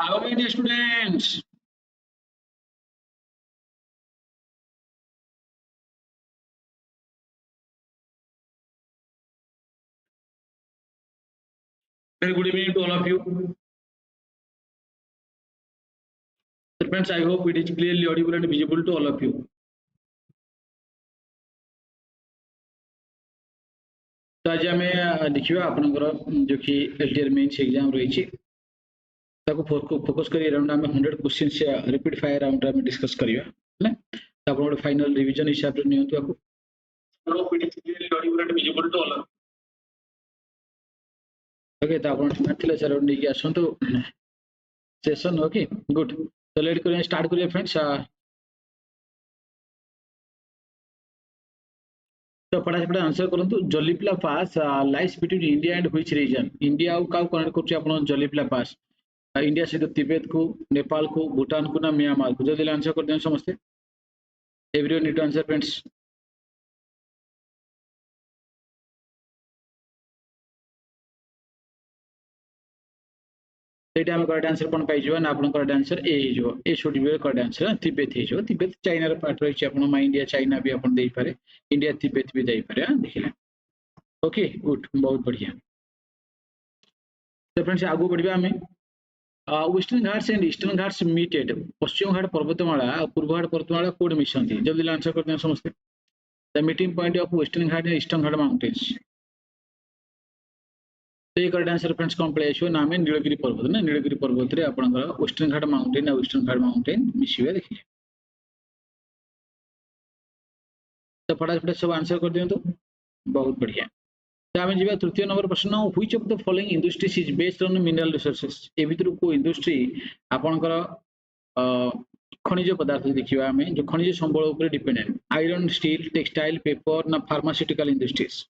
How many students? Very good evening to all of you. So friends, I hope it is clearly audible and visible to all of you. तो आज आम देखा आपंकर जो कि LTR mains exam रही focus कर around आम 100 क्वेश्चंस रिपीट फायर राउंड में डिस्कस करवा आप गोटे फाइनल रिवीजन हिसाब से नियंतु ओके तो आप सर नहीं आसतु सेशन ओके गुड तो लेट करें स्टार्ट करिए फ्रेंड्स तो फटाफट आंसर करंतु Jelep La pass lies between India and which region India आउ का कनेक्ट करछि आपण जलीपला पास इंडिया सहित तिब्बत को नेपाल को भूटान को ना म्यांमार को जल्दी आंसर कर दें समस्ते everyone need to answer friends एटा हम करेक्ट आंसर कोन पाइ जवा ना आपण करेक्ट आंसर ए हिजो A should be correct answer Tibet हिजो तिब्बत चाइना रे पार्ट रही आपण मा इंडिया चाइना भी आपण देई पारे इंडिया तिब्बत भी देई पारे देखिला ओके गुड बहुत बढ़िया तो फ्रेंड्स आगु बढ़िबा हमें Western Ghats and Eastern Ghats मीटेड पश्चिम घाट पर्वतमाला और पूर्व घाट पर्वतमाला कोड मिशंती जल्दी आंसर करते हैं समझते the meeting point of western Ghat and eastern Ghat mountains तो ये करेक्ट आंसर फ्रेंड्स कौन पड़े आसो ना नीलगिरी पर्वत ना नीलगिरी पर्वत रे आपनकर वेस्टर्न घाट माउंटेन और ईस्टर्न घाट माउंटेन मिसिबे देखिए तो फटाफट सब आंसर कर दियंतु बहुत बढ़िया तो आम जी तृतीय नंबर प्रश्न which of the following industries is based on mineral resources ए भितर को इंडस्ट्री आपनकर खनिज पदार्थ देखिबा हमें जो खनिज संबल ऊपर dependent iron steel textile paper ना फार्मास्यूटिकल इंडस्ट्रीज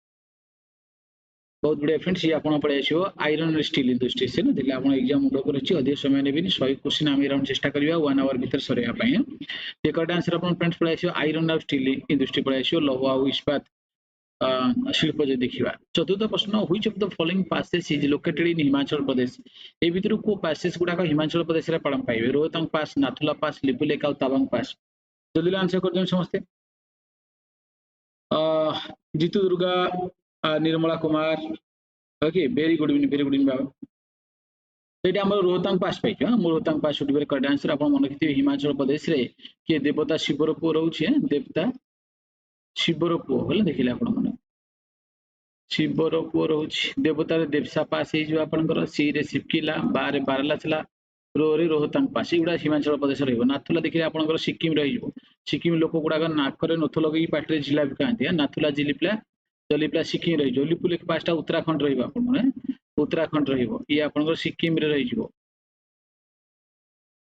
बहुत बढ़िया फ्रेंड्स ये आपन पड़े आसो आयरन स्टील इंडस्ट्रीज से देखले आपन एग्जाम मुंड करछि अधिक समय नेबिनी 100 क्वेश्चन आम राउंड चेष्टा करबा 1 आवर भीतर सरेया पई ये करेक्ट आंसर आपन फ्रेंड्स पड़े आसो आयरन और स्टील इंडस्ट्री पड़े आसो लौह और इस्पात शिल्प जो देखा चतुर्थ प्रश्न which of the following passes is located in Himachal Pradesh ए भितर को पासेस गुडाक हिमाचल प्रदेश रे पड़म पाइबे रोहतांग पास नाथुला पास लिपुलेख और तावांग पास जल्दी आंसर कर दें समझते Jitu Durga Nirmala Kumar okay very good evening बाबा एटा हमर रोहतांग पास पाइ Rohtang pass should be correct answer आपण मन रखिथिबे हिमाचल प्रदेश रे के देवता शिवर पुओ रहउछि देवता शिवर पुओ बोले देखिले आपण मन शिवर पुओ रहउछि देवता देवसा पास हे जो आपनकर सी रे सिपकिला बा रे बारलाचला रो रे रोहतांग पास एगुडा हिमाचल प्रदेश रहइबो नाथुला देखिले आपनकर सिक्किम रहिबो सिक्किम लोक गुडाक नाकरे नथ लगई पाटरे जिलापि खांती नाथुला जिलिपला जलिपला सिक्किम रहिजो लिपुलेख पासटा उत्तराखंड रहिबो आपण माने उत्तराखंड रहिबो ये आपनकर सिक्किम रे रहिजो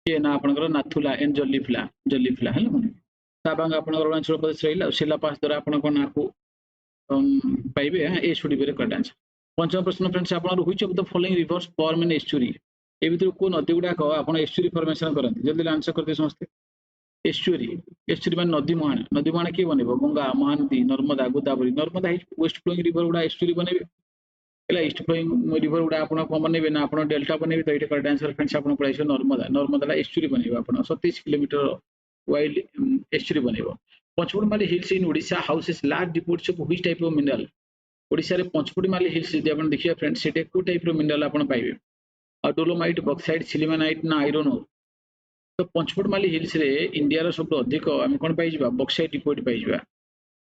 ये ना आपनकर नाथुला एंड जलिपला जलिपला हला माने ताबांग आपनकर अरुणाचल प्रदेश रहिला सिला पास द्वारा आपनकर नाकु पाइबे A should be correct answer पंचम प्रश्न फ्रेंड्स आपन which of the following rivers form an estuary ए भितर को नदी गुडाक आपन एस्चुरी फॉर्मेशन करंती जल्दी आंसर करते समझते एस्चुरी एस्चुरी माने नदी मुहाण के बनेबो Ganga Mahanadi Narmada Godavari Narmada west flowing river गुडा एस्चुरी बनेबे एला ईस्ट फ्लोइंग रिवर गुडा आपन को बनेबे ना आपन डेल्टा बनेबे तो एटा करेक्ट आंसर फ्रेंड्स आपन पढाइछो नर्मदा नर्मदाला एस्चुरी बनेबो आपन 27 किलोमीटर वाइड एस्चुरी बनेबो Panchpatmali hills in Odisha houses large deposits of which type of mineral Odisha रे पंचपुड़माली हिल्स जे आपन देखिया फ्रेंड्स सेटे को टाइप रो मिनरल आपन पाइबे डोलोमाइट बॉक्साइट सिलिमेनाइट ना आयरन ओर तो पंचपुड़माली हिल्स रे इंडिया रो सब अधिक हम कोन पाइ जिबा बॉक्साइट डिपोट पाइ जिबा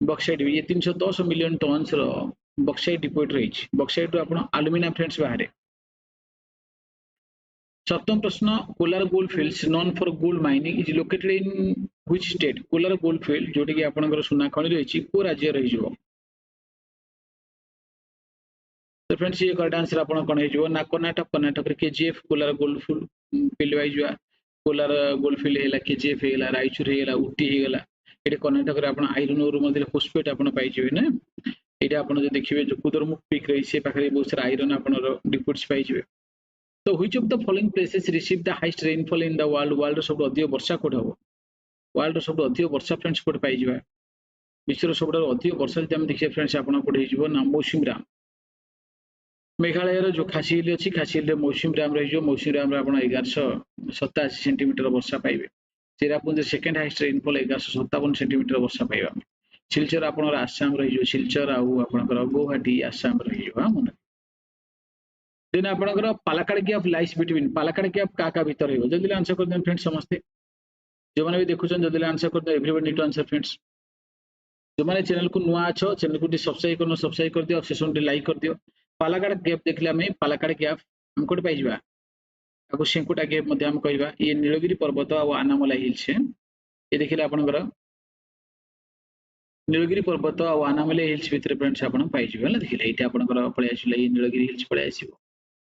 बॉक्साइट ये 310 मिलियन टन्स रो बॉक्साइट डिपोट रही बॉक्साइट रो आपन एल्यूमिनियम फ्रेंड्स बाहर सप्तम प्रश्न Kolar gold fields known for gold mining is located in which state Kolar gold field जोटी कि आपनकर सुना खनि रही को राज्य रही जो तो फ्रेंड्स ये करेक्ट आंसर आपन कोन हे जो ना कर्नाटक रे केजीएफ कोलार गोल्ड फील्ड वाइ जो कोलार गोल्ड फील्ड हेला केजीएफ हेला रायचूर हेला उटी हेला एटे कर्नाटक रे आपन आयरन ओर मध्ये फोस्फेट आपन पाइ जिवे ना एटा आपन जे देखिबे जो कुदरमुख पीक रही से पाखरे बहुत सारा आयरन आपन डिपोट्स पाइ जिवे तो which of the following places receive the highest rainfall in the world सब अधिक वर्षा कोड हो वर्ल्ड सब अधिक वर्षा फ्रेंड्स कोड पाइ जिवा विश्व सब अधिक वर्षा जे हम देखिए फ्रेंड्स आपन कोड हे जिवो ना मौसुमी राम मेघालय जो खासी हिल अच्छी खासी हिल मौसुमी डाम रही मौसुमी डाम आप 1187 सेंटीमीटर वर्षा पाइबे Cherrapunji second highest rainfall 1157 centimetre वर्षा पाइबा सिलचर आप आसाम रही सिलचर आपर गुवाहाटी आसाम रही मन देन आपंकर पालाकाड़ गैप लाइस बिटवीन पालाकाड़ गैप क्या भीतर जल्दी आंसर कर दें फ्रेंड्स समस्ते जो मैंने भी देखुं जल्दी आंसर कर दे everyone need to answer friends जो मैंने चैनल को नुआ अच्छो चैनल को सब्सक्राइब कर दियो सेशन लाइक कर दियो पालाकाड़ गैप देखले आम पालाकाड़ गैप हम कौट पाइबा आपको सेंकुटा गैप मध्य हम कहबा ये नीलगिरी पर्वत और आनामला हिल्स ये देखिले आपनकर नीलगिरी पर्वत और आनामला हिल्स भितर फ्रेंड्स आपण पाइजिबे हला देखिले एटा आपनकर पळे आसिला ये नीलगिरी हिल्स पळे आसीबो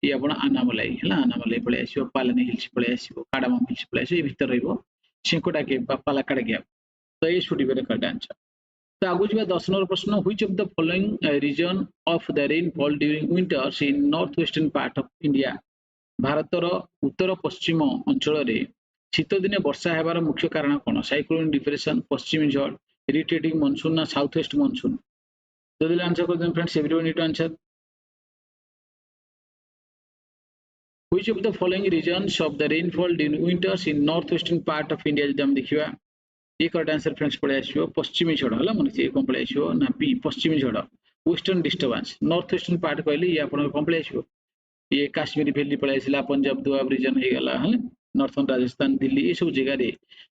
ये आपण आनामलाई हला आनामलाई पळे आसीबो पालानी हिल्स पळे आसीबो काडामम हिल्स पळे आसीबो भितर रहइबो सेंकुटा गैप पालाकाड़ गैप तो ये शुड बी करेक्ट आंसर तो आगु जा 10 नंबर प्रश्न which of the following region of the rainfall during winters in north western part of India भारतर उत्तर पश्चिम अंचल रे शीत दिने वर्षा हेबार मुख्य कारण कौन साइक्लोन डिप्रेशन पश्चिमी झड़ इरिटेटिंग मॉनसून ना साउथ वेस्ट मॉनसून जल्दी आंसर कर दें friends everyone need to answer which of the following reasons of the rainfall during winters in north western part of India जब हम देखिबा ये करेक्ट आंसर फ्रेंड्स पळे आसीबो पश्चिमी झड़ हला मन से कोन पळे आसीबो ना बी पश्चिमी झड़ western disturbance north western part कहले ये आपन कोन पळे आसीबो ये काश्मीरी वैली पळे आसीला पंजाब दुआब रीजन हे गला हला नॉर्थर्न राजस्थान दिल्ली ये सब जगह रे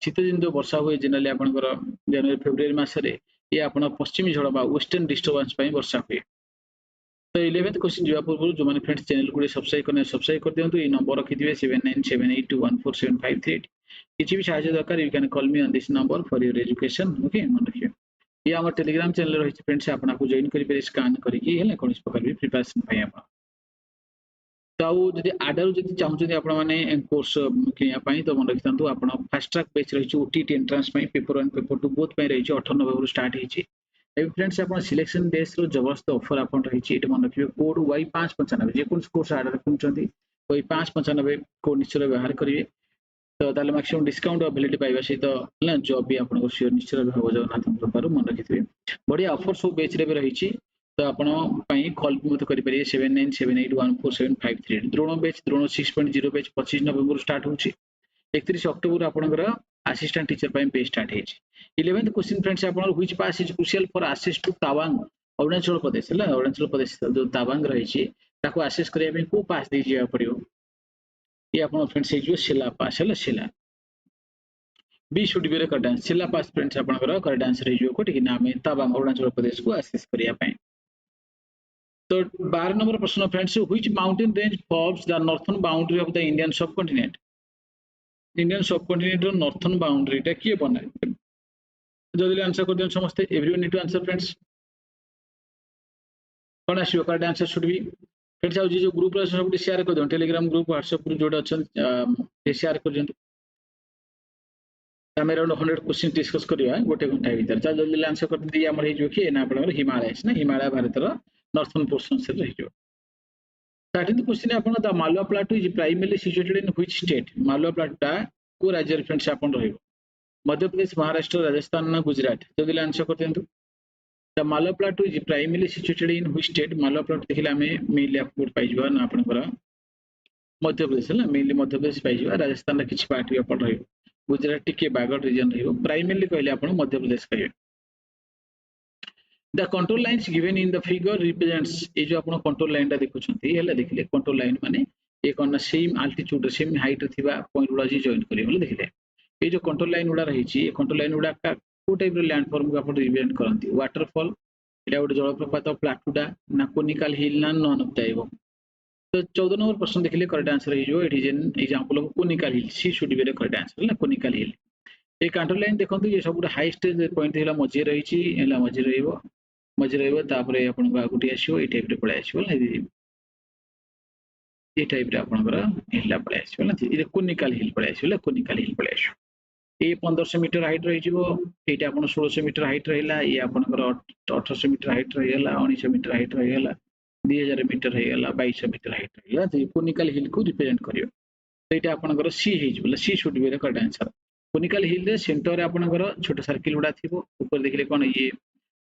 शीत दिन जो वर्षा हुए जनरली आपनकर जनवरी फेब्रुआरी मास रे ये आपन पश्चिमी झड़ बा वेस्टर्न डिस्टर्बेंस पई वर्षा हुए तो 11th क्वेश्चन जवाब पूर्व जो माने फ्रेंड्स चैनल को सब्सक्राइब कर दियंतु ये नंबर रखिदिबे 7978214753 किसी भी सहायता दरकार you can call me on this number for your education okay मन रखिए ये हमर टेलीग्राम चैनल रही फ्रेंड्स आपन को जॉइन करि पे स्कैन करिकि हेले कोन प्रकार भी प्रिपरेशन पई आप तो जदि आडर जदि चाहते आपण माने कोर्स किया पई तो मन रखितंतु आपण फास्ट ट्रैक बैच रही ओटीटी एंट्रेंस पई पेपर 1 पेपर 2 बोथ पई रही 18 नवंबर स्टार्ट हिची ए फ्रेंड्स आपण सिलेक्शन डेज रो जबरदस्त ऑफर आपण रही एट मन रखिबे कोड Y595 जे कोन कोर्स आडर कुंचंती Y595 कोड निश्चय व्यवहार करिवे तो ताले मैक्सिमम डिस्काउंट अवेलेबिलिटी पाइबा सहित ना जॉब भी आपन श्योर निश्चय भाव जगन्नाथ कृपारू मन रखिथे बढ़िया ऑफर सब बेच रे रही तो आपण पई कॉल भी मत करि परिए 7978147538 द्रोण बेच द्रोण 6.0 बेच 25 नवंबर स्टार्ट होची 31 अक्टोबर आपनकर असिस्टेंट टीचर पई पे स्टार्ट हेची 11th क्वेश्चन फ्रेंड्स आपन which pass is crucial for access to Tawang Arunachal Pradesh हला अरुणाचल प्रदेश जो तावांग रही ताको एक्सेस करिया पे को पास दे जिया पड़ियो ये अपन फ्रेंड्स जो शिला पास है शिला B should be correct answer शिला पास फ्रेंड्स आपनकर करेक्ट आंसर है जो को ठीक नाम है तावांग अरुणाचल प्रदेश को एक्सेस करिया पे तो 12 नंबर प्रश्न friends which mountain range forms the northern boundary of the Indian subcontinent रो नॉर्थर्न बाउंड्री टा किए बनाए जल्दी आंसर कर देन समस्त everyone need to answer friends कोन आसीयो correct answer should be friends आज जो ग्रुप रे सब शेयर कर दो टेलीग्राम ग्रुप व्हाट्सएप ग्रुप जोडा अछन शेयर कर दियंतु हम अराउंड 100 क्वेश्चन डिस्कस करिया गोटे घंटा भीतर जा जल्दी आंसर कर दिया हमर हे जो कि ना आपन हिमालयस ना हिमालय भारत रो नॉर्थर्न पोर्शन से रही जो 13th क्वेश्चन आपन the Malwa plateau is primarily situated in which state Malwa plateau को राज्य फ्रेंड्स आपन रहिबो मध्य प्रदेश महाराष्ट्र राजस्थान ना गुजरात जल्दी आंसर कर दियंतु the Malwa plateau is primarily situated in which state Malwa plateau देखिला हमें मेनली आपको पाइजबा ना आपन कर मध्य प्रदेश है मेनली मध्य प्रदेश पाइजबा राजस्थान रा किछ पार्ट भी आपन रहिबो गुजरात टिके बागड़ रीजन रहिबो प्राइमरली कहले आपन मध्य प्रदेश कहिबे the control lines given in the figure represents ये जो आपन कंट्रोल लाइन ता देखुछंती हेला देखिले कंट्रोल लाइन माने ये कोन सेम आल्टीट्यूड सेम हाइट रे थिबा पॉइंट गुडा जी जॉइन करियो बोले देखिले ये जो कंट्रोल लाइन गुडा रही छी ये कंट्रोल लाइन गुडा को टाइप रे लैंडफॉर्म को आपन रिप्रेजेंट करंती वाटरफॉल एटा गुड जलप्रपात प्लाटूडा ना कोनिकल हिल ना नॉन ऑफ जाइबो तो 14 नंबर प्रश्न देखिले करेक्ट आंसर है जो it is an example of conical hill C should be the correct answer ना कोनिकल हिल ये कंट्रोल लाइन देखंतु ये सब हाईएस्ट पॉइंट हेला मझे रही छी हेला मझे रहइबो तापरे आपन गुटी आसीओ ए टाइप रे पळे आसीओ ना ये टाइप रे आपन हिलला पळे आसीओ ना ये कोनिकल हिल पळे आसीओ ना कोनिकल हिल पळे आसीओ ये 1500 मीटर हाइट रही जीवो एटा आपन 1600 मीटर हाइट रहिला ये आपन 1800 मीटर हाइट रहिला 1900 मीटर हाइट रहिला 2000 मीटर रहिला 2200 मीटर हाइट रहिला तो कोनिकल हिल को रिप्रेजेंट करियो तो एटा आपन सी हे जीवला C should be the correct answer conical hill रे सेंटर रे आपन छोटा सर्किल उडा थिबो ऊपर देखले कोन ये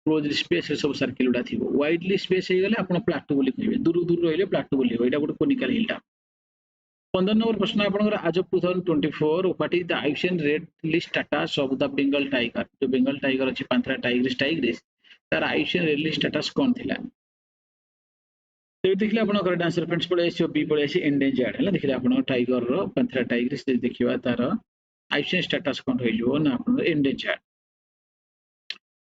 क्लोज स्पेस सब सर्किल गुडा थिबो वाइडली स्पेस हे गले आपण प्लाटू बोली कहबे दूर दूर रहिले प्लाटू बोली हो एटा गोटे कोनिकल हिल टा 15 नंबर प्रश्न आपनकर as of 2024 what is the IUCN red list status of the Bengal tiger जो बेंगल टाइगर अछि पांथरा टाइग्रिस तार आइसियन रेड लिस्ट स्टेटस कोन थिला तो देखिले आपण करेक्ट आंसर फ्रेंड्स पळे एसो बी पळे एसी एंडेंजर्ड हला देखिले आपण टाइगर रो पांथरा टाइग्रिस देखिबा तार आइसियन स्टेटस कोन होई जो ना आपण endangered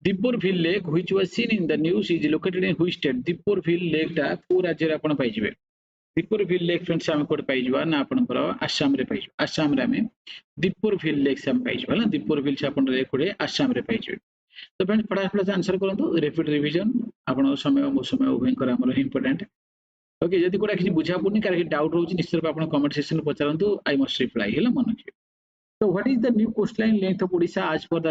Deepor Beel lake which was seen in the news is located in which state Deepor Beel lake टा को राज्य रे आपण पाइ जिवे दीपोरविल लेक फ्रेंड्स हम कोड पाइ जिवा ना आपण आसाम रे पाइ जिवा आसाम रे हम दीपोरविल लेक से हम पाइ जिवा ना दीपोरविल से आपण रे कोडे आसाम रे पाइ जिवे तो फ्रेंड्स फटाफट आंसर करंतु रिपीट रिवीजन आपण समय मो समय उभय कर हमर इंपोर्टेंट ओके जदि कोडा किछि बुझा पुनी कार डाउट होछि निश्चित रूप आपण कमेंट सेक्शन में पचारंतु आई मस्ट रिप्लाई हेला मन अछि तो what is the new coastline length of Odisha आज पर द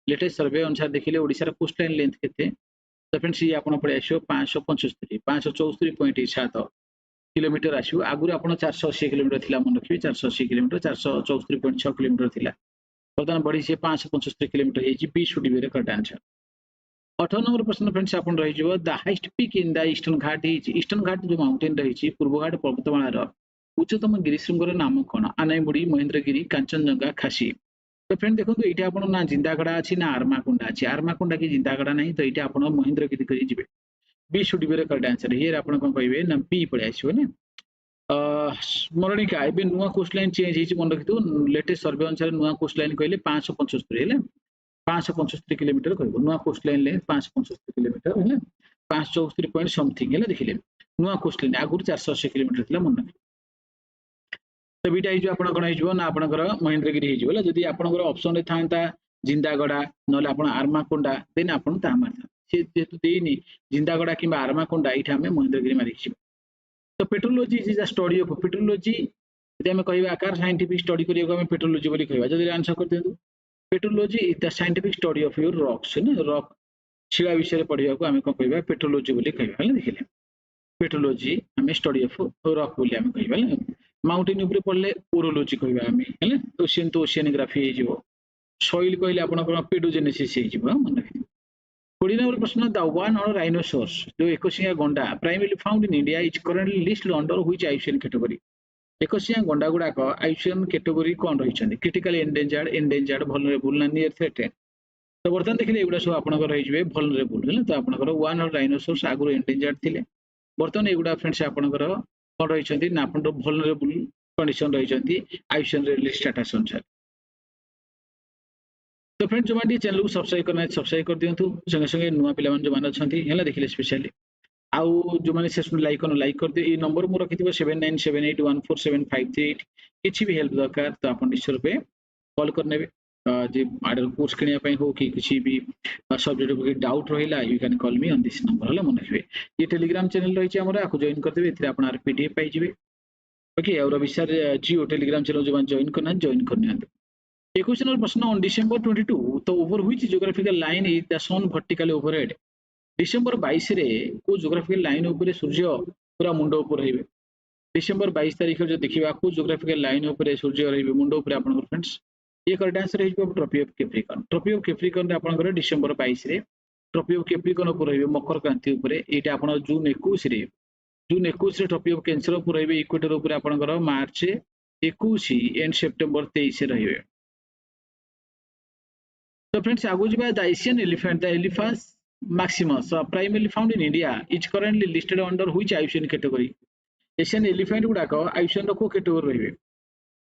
लेटेस्ट सर्वे अनुसार देखिले ओडिसा रा कोस्टलाइन लेंथ केते तो फ्रेंड्स ये आपण पळे आछो 575 574.7 किलोमीटर आछो आगुर आपण 480 किलोमीटर थिला मन रखिबे 480 किलोमीटर 474.6 किलोमीटर थिला वर्तमान बढ़ी से 575 किलोमीटर हे जी बी शुड बी रे करेक्ट आंसर 18 नंबर प्रश्न फ्रेंड्स आपण रहि जबो the highest peak in the Eastern Ghat is Eastern Ghat जो माउंटेन रहि छि पूर्व घाट पर्वतमाला रो उच्चतम गिरिशृंगर नाम कोन आनाईमुडी महेंद्रगिरी कांचनजंगा खासी तो फ्रेंड देखो ये आप ना जिंदागड़ा अच्छी ना आरमाकुंडा अच्छी आरमाकुंडा की जिंदागड़ा नहीं तो ये आप महेंद्रगिरी कर जी B should be correct answer here आप कहे ना बी पड़े आसो ना स्मरणिका ए नुआ कोस्टलाइन चेंज मन रखी लेटेस्ट सर्वे अनुसार नुआ कोस्टलाइन कहले 575 है 575 किलोमीटर कह नुआ कोस्टलाइन लेंथ 575 किलोमीटर है 574 पॉइंट समथिंग है देखिले नुआ कोस्टलाइन आगुर 480 किलोमीटर थिला मन रखी तो बीटा हिजो आपण कोन हिजो ना आपनकर महेंद्रगिरी हिजो ला जदी आपनकर ऑप्शन रे थांता जिंदागड़ा नले आपण आरमाकुंडा देन आपण ता मारता से जेतु देनी जिंदागड़ा किबा आरमाकुंडा इठा हमें महेंद्रगिरी मारि छि तो petrology is a study of petrology यदि हम कहबा आकार साइंटिफिक स्टडी करियो हम पेट्रोलॉजी बोली कहबा जदी आंसर कर देंतु petrology is the scientific study of your rocks ना रॉक छिला विषय पढ़िया को हम कहबा पेट्रोलॉजी बोली कहबा हला देखिले पेट्रोलॉजी हमें स्टडी ऑफ रॉक बोली हम कहबा माउंटेन ऊपर पड़ले ओरोलॉजी कहबा हमें हले ओशियन तो ओशियनोग्राफी हे जिवो सॉइल कहले आपनकर पेडोजेनेसिस हे जिवो मन रखि 20 नंबर प्रश्न द वन और राइनोसोरस जो एकसिंगा गंडा primarily found in India is currently listed under which IUCN category एकसिंगा गंडा गुडा को आईसीएन कैटेगरी कोन रहि छथि क्रिटिकली एंडेंजर्ड वल्नरेबल ना नियर थ्रेटेड तो बर्तन देखिले एगुडा सब आपनकर रहि जिवे वल्नरेबल हले तो आपनकर वन और राइनोसोरस आगु एंडेंजर्ड थिले बर्तन एगुडा फ्रेंड्स आपनकर कोन रहि छथि ना आपन वल्नरेबल कंडीशन रहि छथि आईसीएन रे लिस्ट स्टेटस अनुसार तो फ्रेंड्स जो माटी चैनल को सब्सक्राइब कर दियंतु संगे संगे नुआ पिला मन जो मान छथि हला देखिले स्पेशली आउ जो माने सेशन लाइक कर दियो ए नंबर मो रखिथिबो 7978147538 किछि भी हेल्प दरकार तो आपण निश्चित रूपे कॉल कर नेबे जे आडर कोर्स किनिया पई हो कि किछि भी सब्जेक्ट को डाउट रहिला you can call me on this number हला मन रखिबे ये टेलीग्राम चैनल रहि छै हमरा आको जॉइन कर देबे एथिरे आपण आर पीडीएफ पाइ जिवे ओके और रबिसर जियो टेलीग्राम चैनल जो जॉइन करना A question or प्रश्न on December 22 तो over which geographical line is the sun vertically overhead December 22 रे को geographical line ऊपर सूर्य पूरा मुंडो ऊपर रहिबे December 22 तारिख जो देखिबा को geographical line ऊपर सूर्य रहिबे मुंडो ऊपर आपन फ्रेंड्स ये करेक्ट आंसर हिजबो ट्रॉफी ऑफ कैप्रिकॉन रे आपन December 22 रे ट्रॉफी ऑफ कैप्रिकॉन ऊपर रहिबे मकर क्रांति ऊपर एटा आपन जून 21 रे ट्रॉफी ऑफ कैंसर ऊपर रहिबे इक्वेटर ऊपर आपन मार्च 21 एंड सितंबर 23 रहिबे So friends, आगु जिबा the Asian elephant the Elephas maximus primarily found in India is currently listed under which IUCN category Asian elephant गुडा को आईसीएन रो को कैटेगरी रहिबे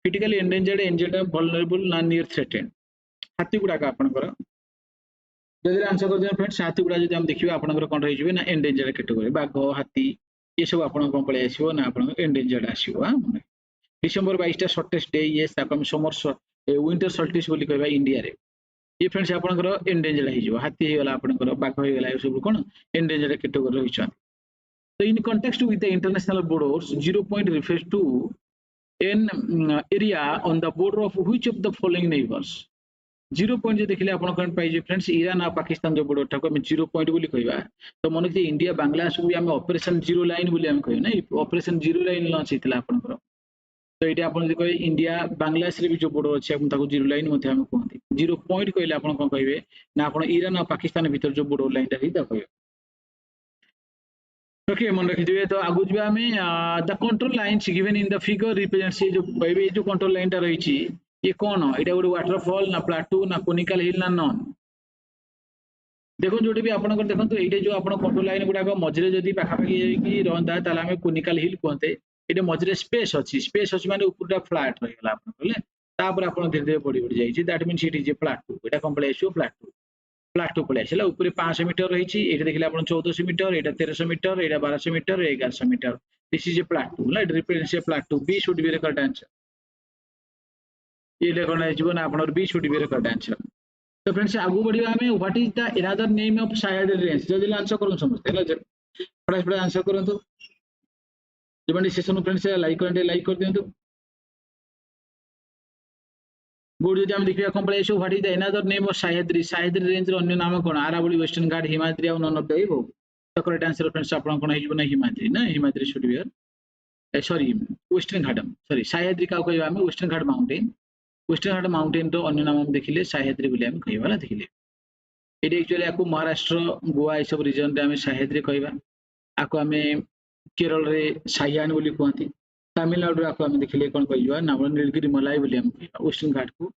क्रिटिकली एंडेंजर्ड वल्नरेबल ना नियर थ्रेटेड हाथी गुडा का आपनकर जदि आंसर कर दियो फ्रेंड्स हाथी गुडा जदि हम देखिबा आपनकर कोन रहि जिवे ना एंडेंजर्ड कैटेगरी बाघ हाथी ये सब आपन कोन पळे आसीबो ना आपन एंडेंजर्ड आसीबो हां डिसेंबर 22 टा शॉर्टेस्ट डे ये ताकम समर विंटर सॉल्स्टिस बोली कहबा इंडिया रे ये फ्रेंड्स आपनकर एंडेंजर्ड हि जो हाथी हे गला आपनकर बाघ हे गला ए सब कोन एंडेंजर्ड कैटेगरी रहि छन तो in context with the international borders 0 point refers to an area on the border of which of the following neighbours 0 point जे देखिले आपन कोन पाइ जे फ्रेंड्स ईरान आ पाकिस्तान जो बॉर्डर ठाको हम 0 पॉइंट बोली कहबा तो मन कि इंडिया बांग्लादेश को भी हम ऑपरेशन जीरो लाइन बोली हम कहै नै ऑपरेशन जीरो लाइन लॉन्च हितला आपनकर तो एटा आपन जे कहे इंडिया बांग्लादेश रे भी जो बॉर्डर अछि हम ताको जीरो लाइन मध्ये हम कहंती जीरो पॉइंट कहले आपण कोन कहबे ना आपण ईरान और पाकिस्तान भीतर जो बॉर्डर लाइन ता ही कहबे ओके मन रखिथिबे तो आगु जबा हमें the control lines given in the figure represents ये जो कहबे जो कंट्रोल लाइन ता रही छी ये कोन एटा गोटे वाटरफॉल ना प्लाटू ना कोनिकल हिल ना नॉन देखो जोटी भी आपण देखो ये जो आपण कंट्रोल लाइन गुडा मझे जदि पाखापाखि कि रहा ताला हमें कोनिकल हिल कहते ये मझे स्पेस अच्छी माने ऊपर फ्लैट रहीगला आपण कहले तापर आपण धीरे धीरे बढ़ी बढ़ी जाइए that means it is a plateau एटा कम पळे आछो प्लाटू प्लाटू पळे आछला ऊपर 500 मीटर रही एटा देखले आपण 1400 मीटर एटा 1300 मीटर एटा 1200 metre 1100 metre this is a plateau light represents a plateau B should be the correct answer ये देखो ना जीवन आपण B should be the correct answer तो फ्रेंड्स आगु बढ़िया हमें what is the another name of side range जल्दी आंसर करूं समझते है फटाफट आंसर करूं तो जो सेशन फ्रेंड्स लाइक कर दियंतु गुड जदि हम देखिबा कम पळे what is the another name of Sahyadri range रो अन्य नाम कोन आरावली वेस्टर्न घाट हिमाद्री और नन ऑफ द एबो तो करेक्ट आंसर फ्रेंड्स आपण कोन हिजबो ना Himadri should be sorry western Ghat sorry Sahyadri का कहबा हम वेस्टर्न घाट माउंटेन रो अन्य नाम हम देखिले सह्याद्री बोली हम कहबा ना देखिले एटी एक्चुअली आको महाराष्ट्र गोवा ए सब रीजन रे हम सह्याद्री कहबा आको हमें केरल रे सायान बोली कहती तमिलनाडु आको हम देखिले कोन कहबा ना नीलगिरी मलाई बोली हम कहबा वेस्टर्न घाट को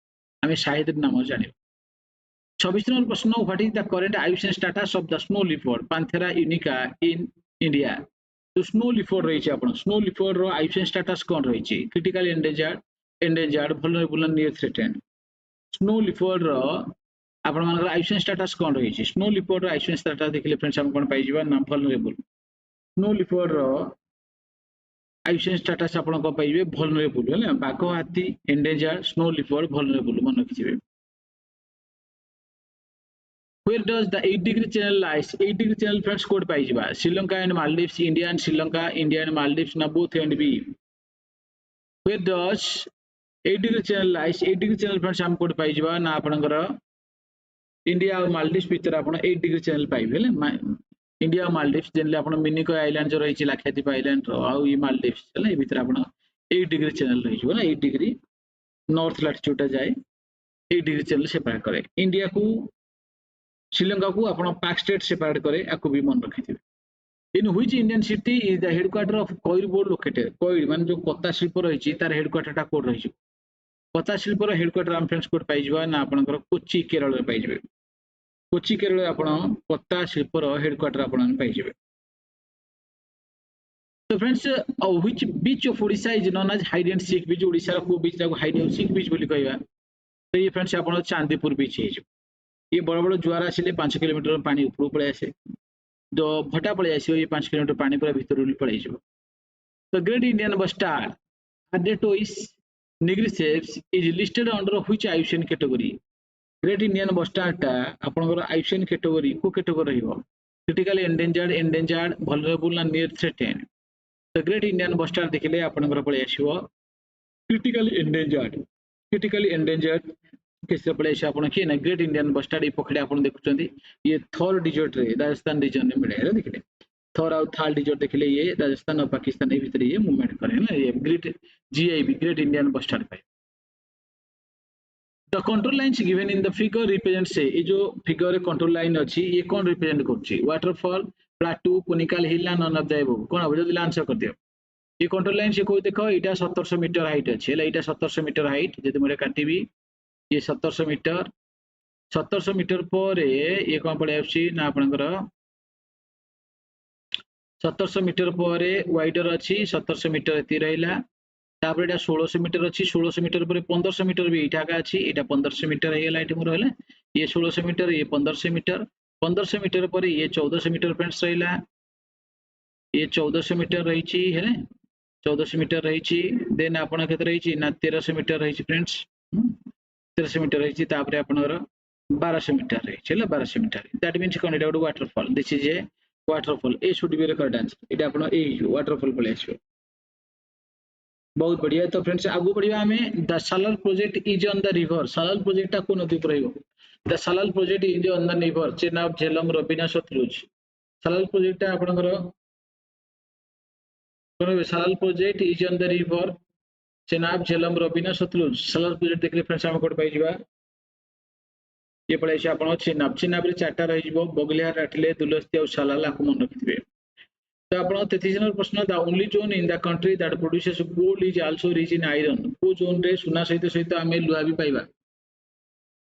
हमें सह्याद्री नाम जानिबा 26 नंबर प्रश्न what is the current IUCN status of the snow leopard Panthera uncia in India तो स्नो लिफर्ड रही छै आपण स्नो लिफर्ड रो आयुषन स्टेटस कोन रही छै critical endangered vulnerable and near threatened snow leopard रो आपण मानकर आयुषन स्टेटस कोन रही छै स्नो लिफर्ड रो आयुषन स्टेटस देखिले फ्रेंड्स हम कोन पाइ जिबा ना वल्नरेबल स्नो लिफर्ड रो आयुषन स्टेटस आपण को पाइबे वल्नरेबल है बाघ हाथी एंडेंजर्ड स्नो लिफर्ड वल्नरेबल मन रखिबे Where does the 8-degree channel lies? 8-degree channel friends code पाई जिबा Sri Lanka and Maldives, India and Sri Lanka, India and Maldives ना both and B. Where does 8-degree channel lies? 8-degree channel friends हम code पाई जिबा ना आपनकर India और मालदीव्स भीतर आपण 8-degree channel पाइबे ले इंडिया और मालदीव्स जेनले आपण मिनिको आइलैंड जो रही छि लाक्षाद्वीप आइलैंड रो आ ई मालदीव्स ले भीतर आपण 8-degree channel रही छि ना 8-degree नॉर्थ लैटिट्यूड जाए 8-degree channel सेपरेट करे इंडिया को श्रीलंका को आपण पाक स्टेट सेपरेट करे आको भी मन रखिथिबे in which Indian city is the headquarter of coir board located coir माने जो कता शिल्प रही छि तार हेडक्वार्टर टा कोड रही छि कता शिल्प रो हेडक्वार्टर हम फ्रेंड्स कोड पाइ जिबा ना आपनकर कोच्चि केरल रे पाइ जिबे कोच्चि केरल आपण कता शिल्प रो हेडक्वार्टर आपण पाइ जिबे तो friends which beach of Odisha is known as hide and seek beach Odisha रो को बीच ताको हाइड एंड सीक बीच बोली कहबा तो ये फ्रेंड्स आपण चांदीपुर बीच हे ये बड़ बड़ जुआर आसिले 5 किलोमीटर पानी ऊपर पळे आसे जो भटा पळे आसियो ये 5 किलोमीटर पानी पूरा भीतर पळे जिवो तो great Indian bustard Ardeotis nigriceps is listed under which IUCN category great Indian bustard ता आपनकर आयुषन कैटेगरी को कैटेगरी रहइबो critical endangered vulnerable and near threatened तो ग्रेट इंडियन बस्टार्ड देखिले आपनकर पळे आसियो क्रिटिकली एंडेंजर्ड केस पळे आसे आपण के ना ग्रेट इंडियन बस्टार्ड ई पखडे आपण देखुचंदी ये थर डिजर्ट रे राजस्थान रीजन में मिले देखिले थर और थाल डिजर्ट देखिले ये राजस्थान और पाकिस्तान ए भीतर ये मूवमेंट करे ना ये great GIB great Indian bustard पाए the control lines given in the figure represents ये जो फिगर रे कंट्रोल लाइन अछि ये कोन रिप्रेजेंट करछि waterfall plateau conical hill none of the above कोन अब जल्दी आंसर कर दियो ये कंट्रोल लाइन से कोइ देखो एटा 1700 मीटर हाइट अछि एला एटा 1700 मीटर हाइट जदि मोरे काटिबी ये 1700 मीटर पर ये कौन पड़े ना आपनकर 1700 मीटर पर वाइडर अच्छी 1700 मीटर एति रहिला तापर एटा 1600 मीटर अच्छी 1600 मीटर पर 1500 मीटर भी इठाका अच्छी एटा 1500 मीटर हेला एठी मोर हेला ये 1600 मीटर ये 1500 मीटर पर ये 1400 मीटर फ्रेंड्स रहिला ये 1400 मीटर रही छी हेले 1400 मीटर रही छी देन आपन केते रही छी ना 1300 मीटर रही छी फ्रेंड्स 1300 मीटर रही तापर आपनकर 1200 मीटर रही 1200 मीटर दैट मींस कोन एटा गोटे waterfall this is A waterfall A should be correct answer एटा आपन ए वाटरफॉल पळे आछो बहुत बढ़िया तो फ्रेंड्स आगु बढ़िया हमें the Salal project is on the river Salal project ता कोन नदी पर रहइबो the Salal project is on the river Chenab Jhelum रबिना सतलुज सलाल प्रोजेक्ट ता आपनकर कोन Salal project is on the river Chenab Jhelum रबिना सतलुज सलाल प्रोजेक्ट देखले फ्रेंड्स हम कोड पाइ जिबा ये पड़े आपण चिनाब चिनाब रे चारटा रही बगलिया राटिले दुलस्ती और सालाल आपको मन रखिथिबे तो आपण 33 नंबर प्रश्न the only zone in the country that produces gold is also rich in iron को जोन रे सुना सहित सहित आमे लुहा भी पाइबा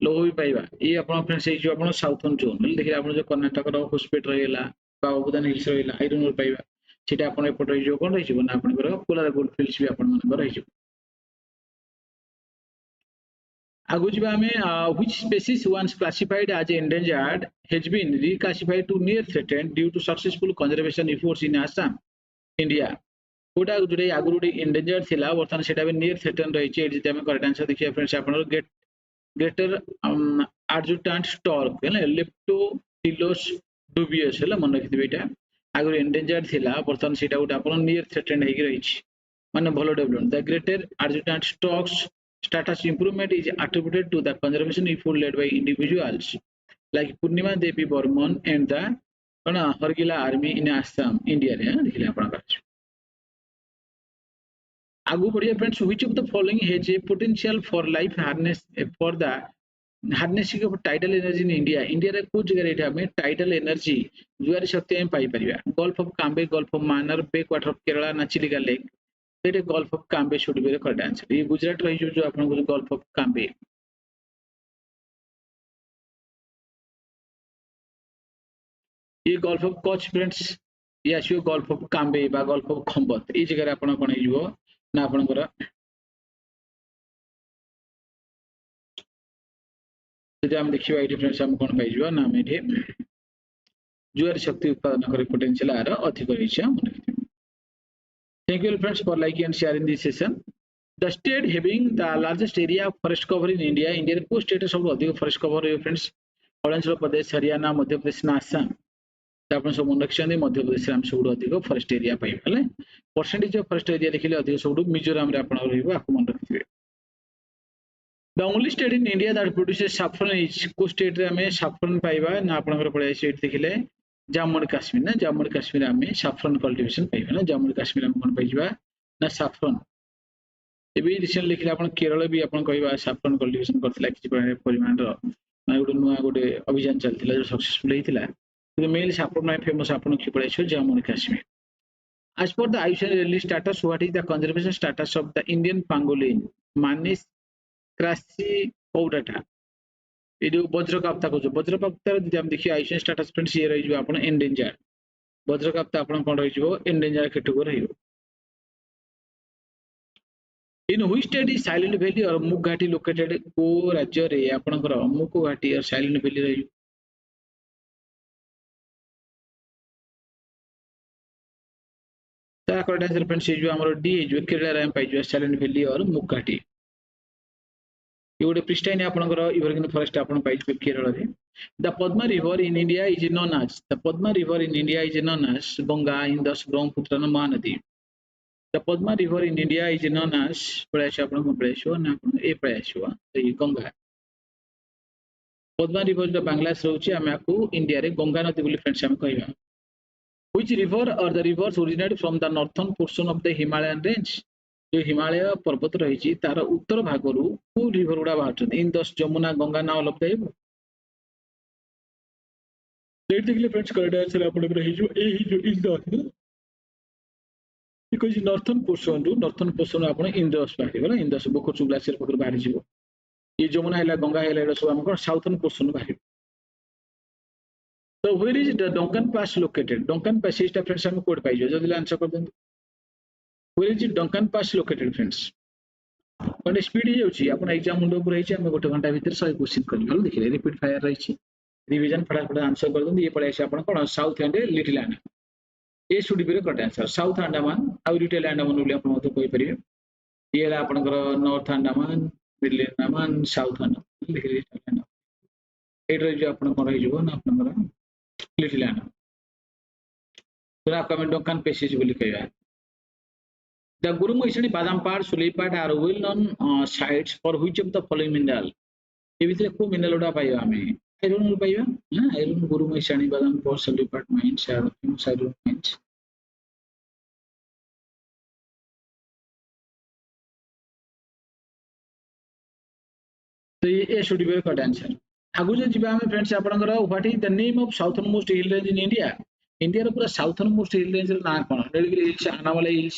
लोह भी पाइबा ये आपण फ्रेंड्स हे जो आपण साउथर्न जोन देखिए आपण जो कर्नाटक रो होस्पेट रहला बा अबदान हिल्स रहला आयरन पाइबा सेटा आपण एपट रही जो कोन रही जो ना आपण पोलार गोल्ड फील्ड्स भी आपण मन रही जो आगु जब which species once classified as endangered has been reclassified to near threatened due to successful conservation efforts in Assam, India. Kota जोडे आगु रोडे endangered थिला वर्तमान सेटा बे near threatened रही चे एडी हम करेक्ट आंसर देखिए फ्रेंड्स आपन ग्रेटर adjutant stork है leptopilos dubious है मन रखिथिबे एटा आगु endangered थिला वर्तमान सेटा उटा आपन near threatened हेगी रही छि माने भलो development the greater adjutant storks status improvement is attributed to the conservation effort led by individuals like Purnima Devi Burman and the Hargila army in Assam, India. Agu बढ़िया friends, which of the following has a potential for life harness for the harnessing of tidal energy in India? India रे कुछ जगह एटा में tidal energy जुआरी शक्ति हम पाई परिबा. Gulf of Cambe, Gulf of Mannar, backwater of Kerala, Nachiliga Lake. That Gulf of Cambe should be the correct answer. ये गुजरात रही जो अपन को Gulf of Cambe. ये Gulf of Kutch friends ये आसियो Gulf of Cambe बा Gulf of Khombat ये जगह अपन कोन हिजो ना अपन को जदि हम देखिबा एटी फ्रेंड्स हम कोन पाइ जो ना हम एटी जुआरी शक्ति उत्पादन करे पोटेंशियल आर अधिक रही छै मन रखिथिबे. Thank you friends for liking and sharing this session. The state having the largest area of forest cover in India, India को state सब अधिक forest cover है friends. अरुणाचल प्रदेश, हरियाणा, मध्य प्रदेश, आसाम. आपण सब मन रखछन मध्य प्रदेश हम सब अधिक फॉरेस्ट एरिया पाइबा हले परसेंटेज ऑफ फॉरेस्ट एरिया देखिले अधिक सब मिजोरम रे आपण रहइबो आपको मन रखिबे. The only state in India that produces saffron is को स्टेट रे हमें saffron पाइबा ना आपण पळे स्टेट देखिले जम्मू एंड कश्मीर ना जम्मू एंड कश्मीर हमें saffron कल्टीवेशन पाइबा ना जम्मू एंड कश्मीर हम कोन पाइबा ना saffron एबी रिसेंट लिखले आपण केरल भी आपण कहबा saffron कल्टीवेशन करथिला किछि परिमाण रो ना गोटे नुआ गोटे अभियान चलथिला जो successful हेतिला. The male saffron is famous upon Jammu and Kashmir. As per the IUCN release status, what is the conservation status of the Indian pangolin? Manis crassicaudata. ये जो वज्रकाप्ता को जो वज्रकाप्ता यदि हम देखिए IUCN status फ्रेंड्स ये रही जो आपण endangered. वज्रकाप्ता आपण कोन रही जो endangered कैटेगरी रही. In which state is Silent Valley or Muk Ghati located? को राज्य रे आपण को Muk Ghati और Silent Valley रही. The correct answer friends is जो हमरो D जो केरला रे हम पाइ जो साइलेंट वैली और मुक्काटी ये गोटे प्रिस्टाइन आपनकर एवरग्रीन फॉरेस्ट आपन पाइ जो केरला रे. The Padma river in India is known as Ganga, Indus, Brahmaputra and Mahanadi. The Padma river in India is known as प्रयास आपन को प्रयास ना आपन ए प्रयास हुआ तो गंगा. पद्मा रिवर जो बांग्लादेश रहउची हम आपको इंडिया रे गंगा नदी बोली फ्रेंड्स हम कहबा. Which river or the rivers originate from the northern portion of the Himalayan range? जो हिमालय पर्वत रही तार उत्तर भागरु को रिवर गुडा बाहर इंदस, जमुना, गंगा ना all of the above. Let देखले फ्रेंड्स करेक्ट आंसर आपण रही जो ए ही जो इंदस बिकॉज़ नॉर्थन पोर्शन आपण इंदस बाहर गला इंदस बोकोचु ग्लेशियर पकर बाहर जिवो. ये जमुना हैला गंगा हैला एडा सब हम साउथर्न पोर्शन बाहर. So where is the Duncan Pass located? Duncan Pass is friends हम कोड पाइ जो जल्दी आंसर कर देंगे. Where is Duncan Pass located friends? Cone speed ही होची अपन एग्जाम मुंडो पर रही हम गोटे घंटा भीतर 100 क्वेश्चन करियो देखिले रिपीट फायर रही रिवीजन फटाफट आंसर कर देंगे. ये पड़े से अपन कोन south and little Andaman A should be correct answer. South Andaman और लिटिल अंडमान बोली अपन मते कोइ परिबे. ये ला अपन north Andaman, middle Andaman, south Andaman लिखिले अंडमान एड्रे जो अपन कोन रही जो ना अपन लिटिल अंडमान तो आपका में डंकन पेसेज बोली कहबा. The Guru Mahisani Badampad, Sulipad are well known sites for which of the following mineral? ये भीतर को मिनरल उडा पाइबा हमें आयरन पाइबा ना iron Gorumahisani Badampahar sulphate mines आर आयरन माइंस. तो ये शुड बी करेक्ट आंसर. आगु जे जिबा हम फ्रेंड्स आपनकर what is the name of southern most hill range in India India रो पूरा साउथर्न मोस्ट हिल रेंज रो नाम कोन Nilgiri hills Anamalai hills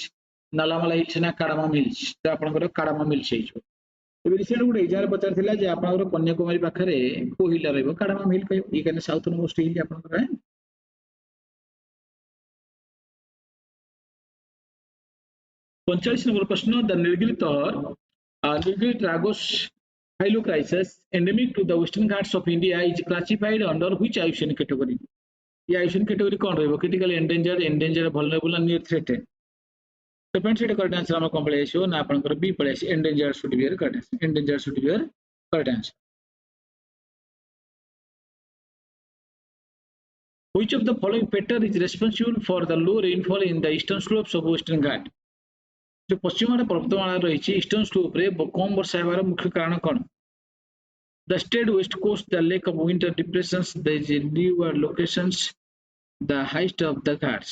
Nallamala hills ना काडामाम हिल्स तो आपनकर काडामाम हिल्स हे जो एबे रिसेंट गुड एग्जाम पचार थिला जे आपनकर कन्याकुमारी पाखरे को हिल रहबो काडामाम हिल कहबो ई कने साउथर्न मोस्ट हिल आपनकर है 45 नंबर प्रश्न द नीलगिरी तहर Nilgiri ट्रागोस Hylocrisis endemic to the western Ghats of India is classified under which IUCN category? ये IUCN category कौन रहेगा? Critically endangered, endangered, vulnerable and near threatened. तो फ्रेंड्स ये करेक्ट आंसर हमारा कौन पड़ेगा? इसको ना अपन करो B पड़ेगा. Endangered should be correct answer. Endangered should be correct answer. Which of the following factor is responsible for the low rainfall in the eastern slopes of western Ghat? जो पश्चिम घाट पर्वतमाला रही है ईस्टर्न स्लोप रे कम वर्षा हेबार मुख्य कारण कौन? The state west coast, the lake of winter depressions, the newer locations, the height of the Ghats.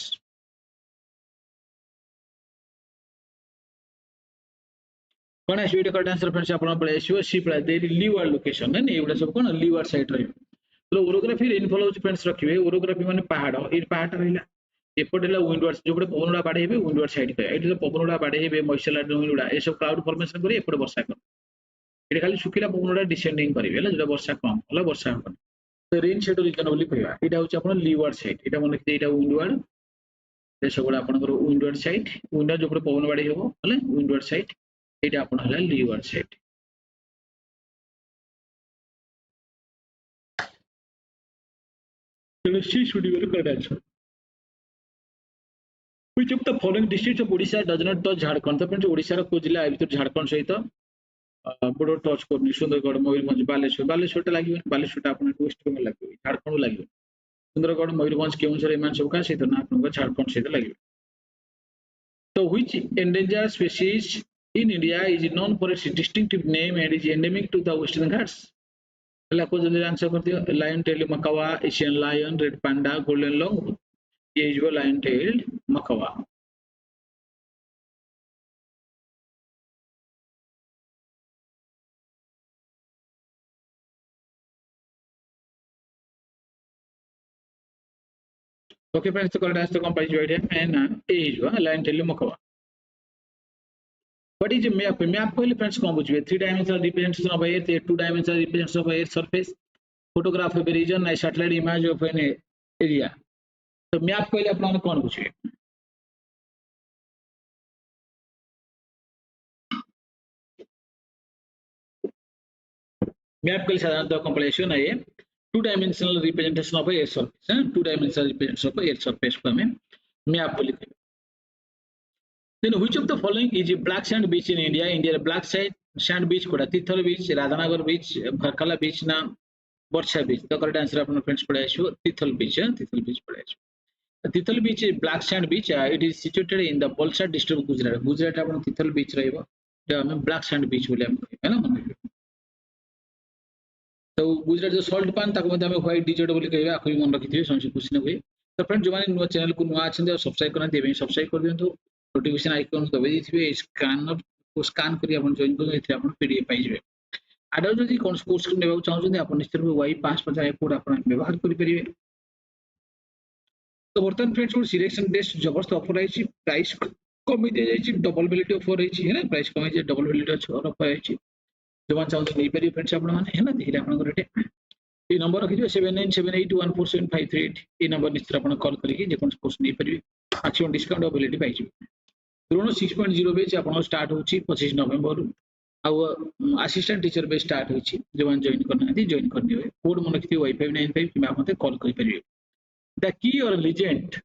कौन है स्वीट करेक्ट आंसर फ्रेंड्स आपण पळे आसीबो सी पळे दे लीवार लोकेशन ने एवडा सब कोन लीवार साइड रही तो ओरोग्राफी रेनफॉल हो फ्रेंड्स रखिबे ओरोग्राफी माने पहाड़ ए पहाड़ रहिला एपटेला विंडवर्ड्स जो पटे पवनडा बाडे हेबे विंडवर्ड साइड पे एटी तो पवनडा बाडे हेबे मॉइस्चर डोंगुडा ए सब क्लाउड फॉर्मेशन करी एपटे वर्षा कर एटी खाली सुखिला पवनडा डिसेंडिंग करिवे हला जो वर्षा कम हला वर्षा हो तो रेन शेड रीजन बोली कहबा एटा होची आपण लीवार साइड एटा मन कि एटा विंडवर्ड ए सबडा आपनकर विंडवर्ड साइड विंडवर्ड जो पटे पवन बाडे हेबो हला विंडवर्ड साइड एटा आपण हला लीवार साइड तो C should be correct answer Which of the following districts of Odisha does not touch Jharkhand? तो फ्रेंड्स ओडिसा रो को जिला भीतर झारखंड सहित बड़ टच करनी सुंदरगढ़ मयूरभंज बालेश्वर बालेश्वर लगे बालेश्वर अपन वेस्ट बेंगल लगे झारखंड लगे सुंदरगढ़ मयूरभंज केउंझर एमान सब का सहित ना अपन झारखंड सहित लगे तो which endangered species in India is known for its distinctive name and is endemic to the western Ghats? पहला को जल्दी आंसर कर दियो lion tailed macaque Asian lion red panda golden langur ये जो lion tailed macaque okay friends तो correct answer कौन पाई जो आइडिया है ना ए जो lion tail macaque what is map map कहले फ्रेंड्स कौन बुझबे 3 dimensional representation of earth 2 dimensional representation of earth surface photograph of region satellite image of an area तो मैप कहले अपन कौन बुझबे मैप कहले साधारणतः कंप्लीशन है 2 dimensional representation of earth surface 2 dimensional representation of earth surface को हमें मैप बोली Then which of the following is a black sand beach in India? India black sand beach Koda Tithal beach, Radhanagar beach, भरकला beach ना वर्षा beach. तो correct answer अपने friends पढ़ा है show Tithal beach पढ़ा है show. Tithal beach is black sand beach. It is situated in the Valsad district of Gujarat. Gujarat अपने Tithal beach रहेगा. जो हमें black sand beach बोले हम है ना. तो गुजरात जो सॉल्ट पान तक में हमें व्हाइट डिजर्ट बोले कहिबा आखो भी मन रखी थी समझ कुछ न हुए. तो फ्रेंड्स जो माने नुवा चैनल को नुवा अछन दे सब्सक्राइब करना देबे सब्सक्राइब कर दियंतु नोटिफिकेशन आइकन दबे दिथिबे स्कैनर को स्कैन करी अपन जॉइन कर एथि अपन पीडीएफ पाइ जेबे आडो जदि कोन कोर्स नेबा चाहउछन अपन निश्चित रूप वाई 550 कोड अपन व्यवहार करि परिबे तो वर्तमान फ्रेंड्स को सिलेक्शन टेस्ट जबरदस्त ऑफर आइछि प्राइस कमी दे जाइछि डबल वैलिडिटी ऑफर आइछि है ना प्राइस कमी जे डबल वैलिडिटी ऑफर आइछि जो मान चाहउछन नै परिबे फ्रेंड्स अपन माने है ना देखिले अपन रेटे ये नंबर रखिदियो 7978145338 ये नंबर निश्चित अपन कॉल करिके जे कोन कोर्स नै परिबे मैक्सिमम डिस्काउंट अवेलेबिलिटी पाइ जेबे ड्रोन 6.0 बेच अपन स्टार्ट होची 25 नवंबर आ असिस्टेंट टीचर बेच स्टार्ट होची जो मान जॉइन करना है जॉइन कर दियो कोड मन रखिदियो y595 कि मते कॉल करि परिबे द की और लीजेंड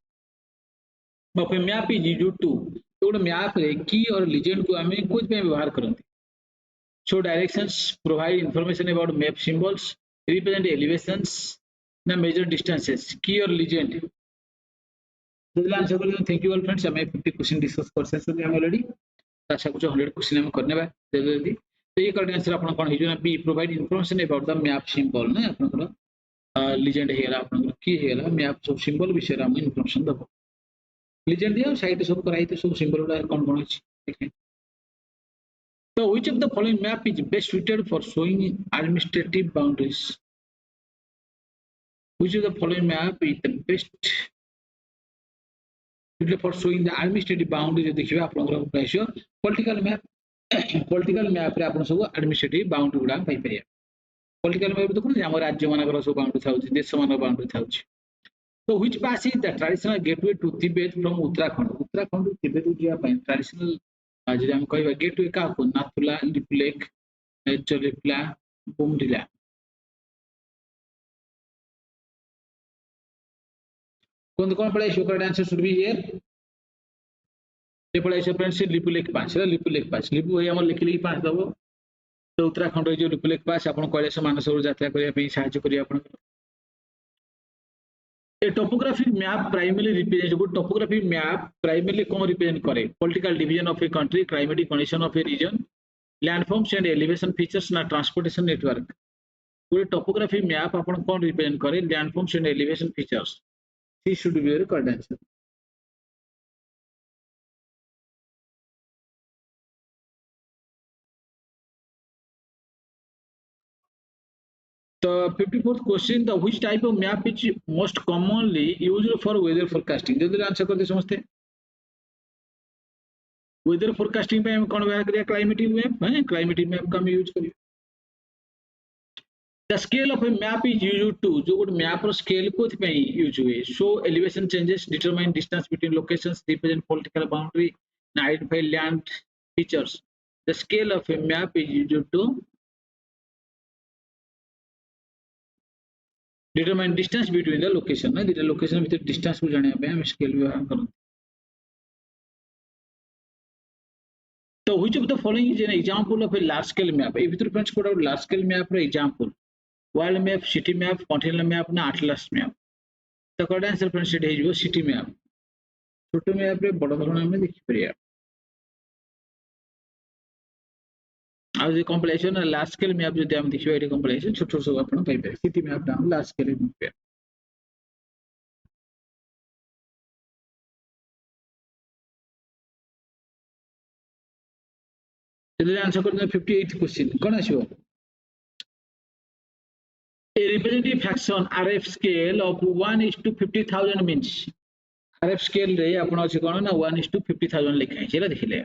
मपे मैप इज यूज्ड टू तो मैप रे की और लीजेंड को हमें कुछ पे व्यवहार करते show directions provide information about map symbols represent elevations ना मेजर डिस्टेंसेस की और लीजेंड जल्दी आंसर कर दो थैंक यू ऑल फ्रेंड्स हमें 50 क्वेश्चन डिस्कस कर सकते हैं ऑलरेडी अच्छा कुछ 100 क्वेश्चन हम करने बा जल्दी तो ये करेक्ट आंसर अपन कोन हिजो ना B provide information about the map symbol ना अपन को लीजेंड हेला अपन को की हेला मैप सब सिंबल विषय हम इंफॉर्मेशन दबो लीजेंड दिया साइट सब कराई तो सब सिंबल उडा कोन कोन अछि देखें तो which of the following map is best suited for showing administrative boundaries which of the following map is the best for showing the administrative boundary? जो देखिए आपनकर प्राइसो पॉलिटिकल मैप पॉलिटिकल मैप रे आपन सब एडमिनिस्ट्रेटिव बाउंड्री गुडा पाई परिया political map देखो हम राज्य मानकर सब बाउंड्री थाउची देश मान boundary थाउची so which pass is the traditional gateway to Tibet from Uttarakhand to Tibet जिया पाई ट्रेडिशनल आज हम कहबा गेटवे का को नाथुला लिपुलेख चोलिप्ला बुमडिला कौन पढ़ाई show correct answer should be here ये पढ़ाई से फ्रेंड्स लिपुलेख पास लिपु है हमर लिखि लिखि पास दबो तो उत्तराखंड रे जो लिपुलेख पास आपण कैलाश मानस यात्रा करिया पे सहायता करिया आपण a topographic map primary represent गुड टोपोग्राफिक मैप प्राइमरी कौन रिप्रेजेंट करे political division of a country climatic condition of a region landforms and elevation features ना ट्रांसपोर्टेशन नेटवर्क पूरे टोपोग्राफिक मैप आपण कौन रिप्रेजेंट करे landforms and elevation features C should be your correct answer The 54th question, the which type of map is most commonly used for weather forecasting? जल्दी answer कर दे समझते weather forecasting पे हम कौन व्यवहार करिया क्लाइमेटिक मैप है क्लाइमेटिक मैप का हम यूज करिए the scale of a map is used to जो गुड मैप और स्केल को पे यूज हुए show elevation changes determine distance between locations represent political boundary identify land features the scale of a map is used to determine distance between the location ना the location with distance को जाने पे हम scale व्यवहार करते तो which of the following is an example of a large scale map ए भीतर friends code large scale map रे example world map city map continental map ना एटलस मैप तो correct answer friends it is city map छोटो map रे बड़ धरण में देखि परिया आज ये कंपाइलेशन लार्ज स्केल मैप जदि हम देखिबा एटी कंपाइलेशन छोटो सब आपण पाइ पाइ city map down large scale map जल्दी आंसर कर 58th क्वेश्चन कोन आछो A representative fraction RF scale of 1:50,000 means RF scale रे आपण अछि कोन ना 1:50,000 लिखाइ छै देखिले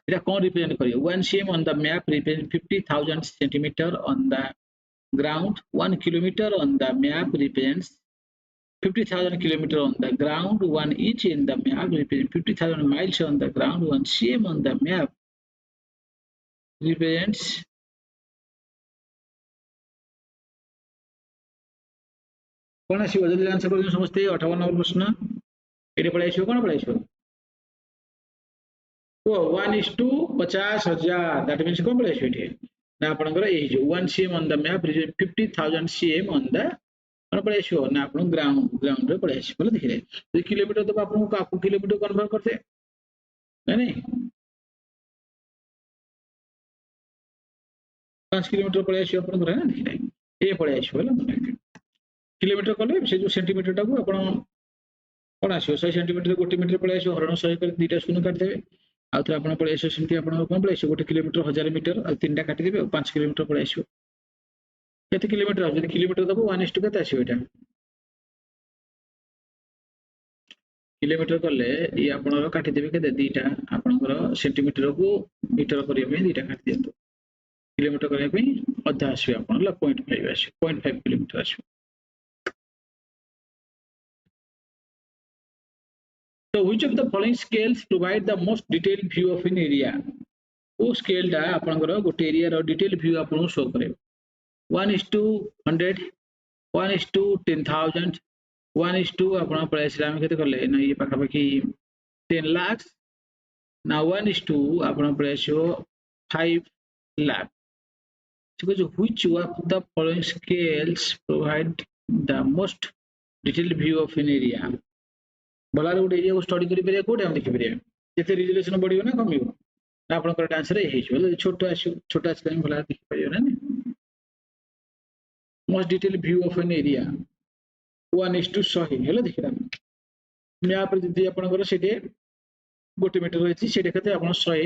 एटा कोन रिप्रेजेंट करियो 1 cm on the map represent 50,000 centimeter on the ground 1 kilometer on the map represents 50,000 kilometer on the ground 1 inch in the map represents 50,000 miles on the ground 1 cm on the map represents कौन आसी जल्दी answer कर समझते 58 number प्रश्न एटे पढ़ाइछो कोन पढ़ाइछो तो 1:50,000 that means कोन पढ़ाइछो एटे ना आपनकर एही जो 1 cm on the map is 50,000 cm on the कोन पढ़ाइछो ना आपन ग्राउंड रे पढ़ाइछो बोले देखिले 2 किलोमीटर तो आपन को आपको किलोमीटर कन्वर्ट करते नहीं 5 किलोमीटर पढ़ाइछो आपन घर ना देखिले ए पढ़ाइछो बोले किलोमीटर कले से जो सेंटीमीटर टाको आपण कोन आछो 100 सेंटीमीटर 1 मीटर पळे आछो हरण 100 कर दीटा शून्य काट देबे आ त आपण पळे आछो सेंटी आपण कोन पळे आछो 1 किलोमीटर 1000 मीटर आ तीनटा काटि देबे 5 किलोमीटर पळे आछो केते किलोमीटर आ जदि किलोमीटर दबो 1:2 केते आछो एटा किलोमीटर कले ई आपण काटि देबे केते दीटा आपनकर सेंटीमीटर को मीटर करिया पे दीटा काटि देतो किलोमीटर करिया पे अधा आछो आपण ला 0.5 आछो 0.5 kilometre आछो So which of the following scales provide the most detailed view of an area? वो scale टा आपनकर गोटे एरिया रो डिटेल व्यू आपन शो करे 1:100 1:10,000 1:2 आपन प्राइस राम केते करले ना ये पाखा पाखी 10 लाख ना 1:2 आपन प्राइस 5 लाख ठीक है which of the following scales provide the most detailed view of an area बलार गोटे एरिया को स्टडी करि परिया कोड हम देखि परिया केते रिजोल्यूशन बढ़ियो ना कमियो ना आपन कर आंसर हे छै छोटो आसी छोटा आसी हम बलार देखि परियो ना most detail view of an area 1:100 हेला देखिरा मैप रे जदि आपन कर सेटे गोटे मीटर रहिछि सेटे कते आपन 100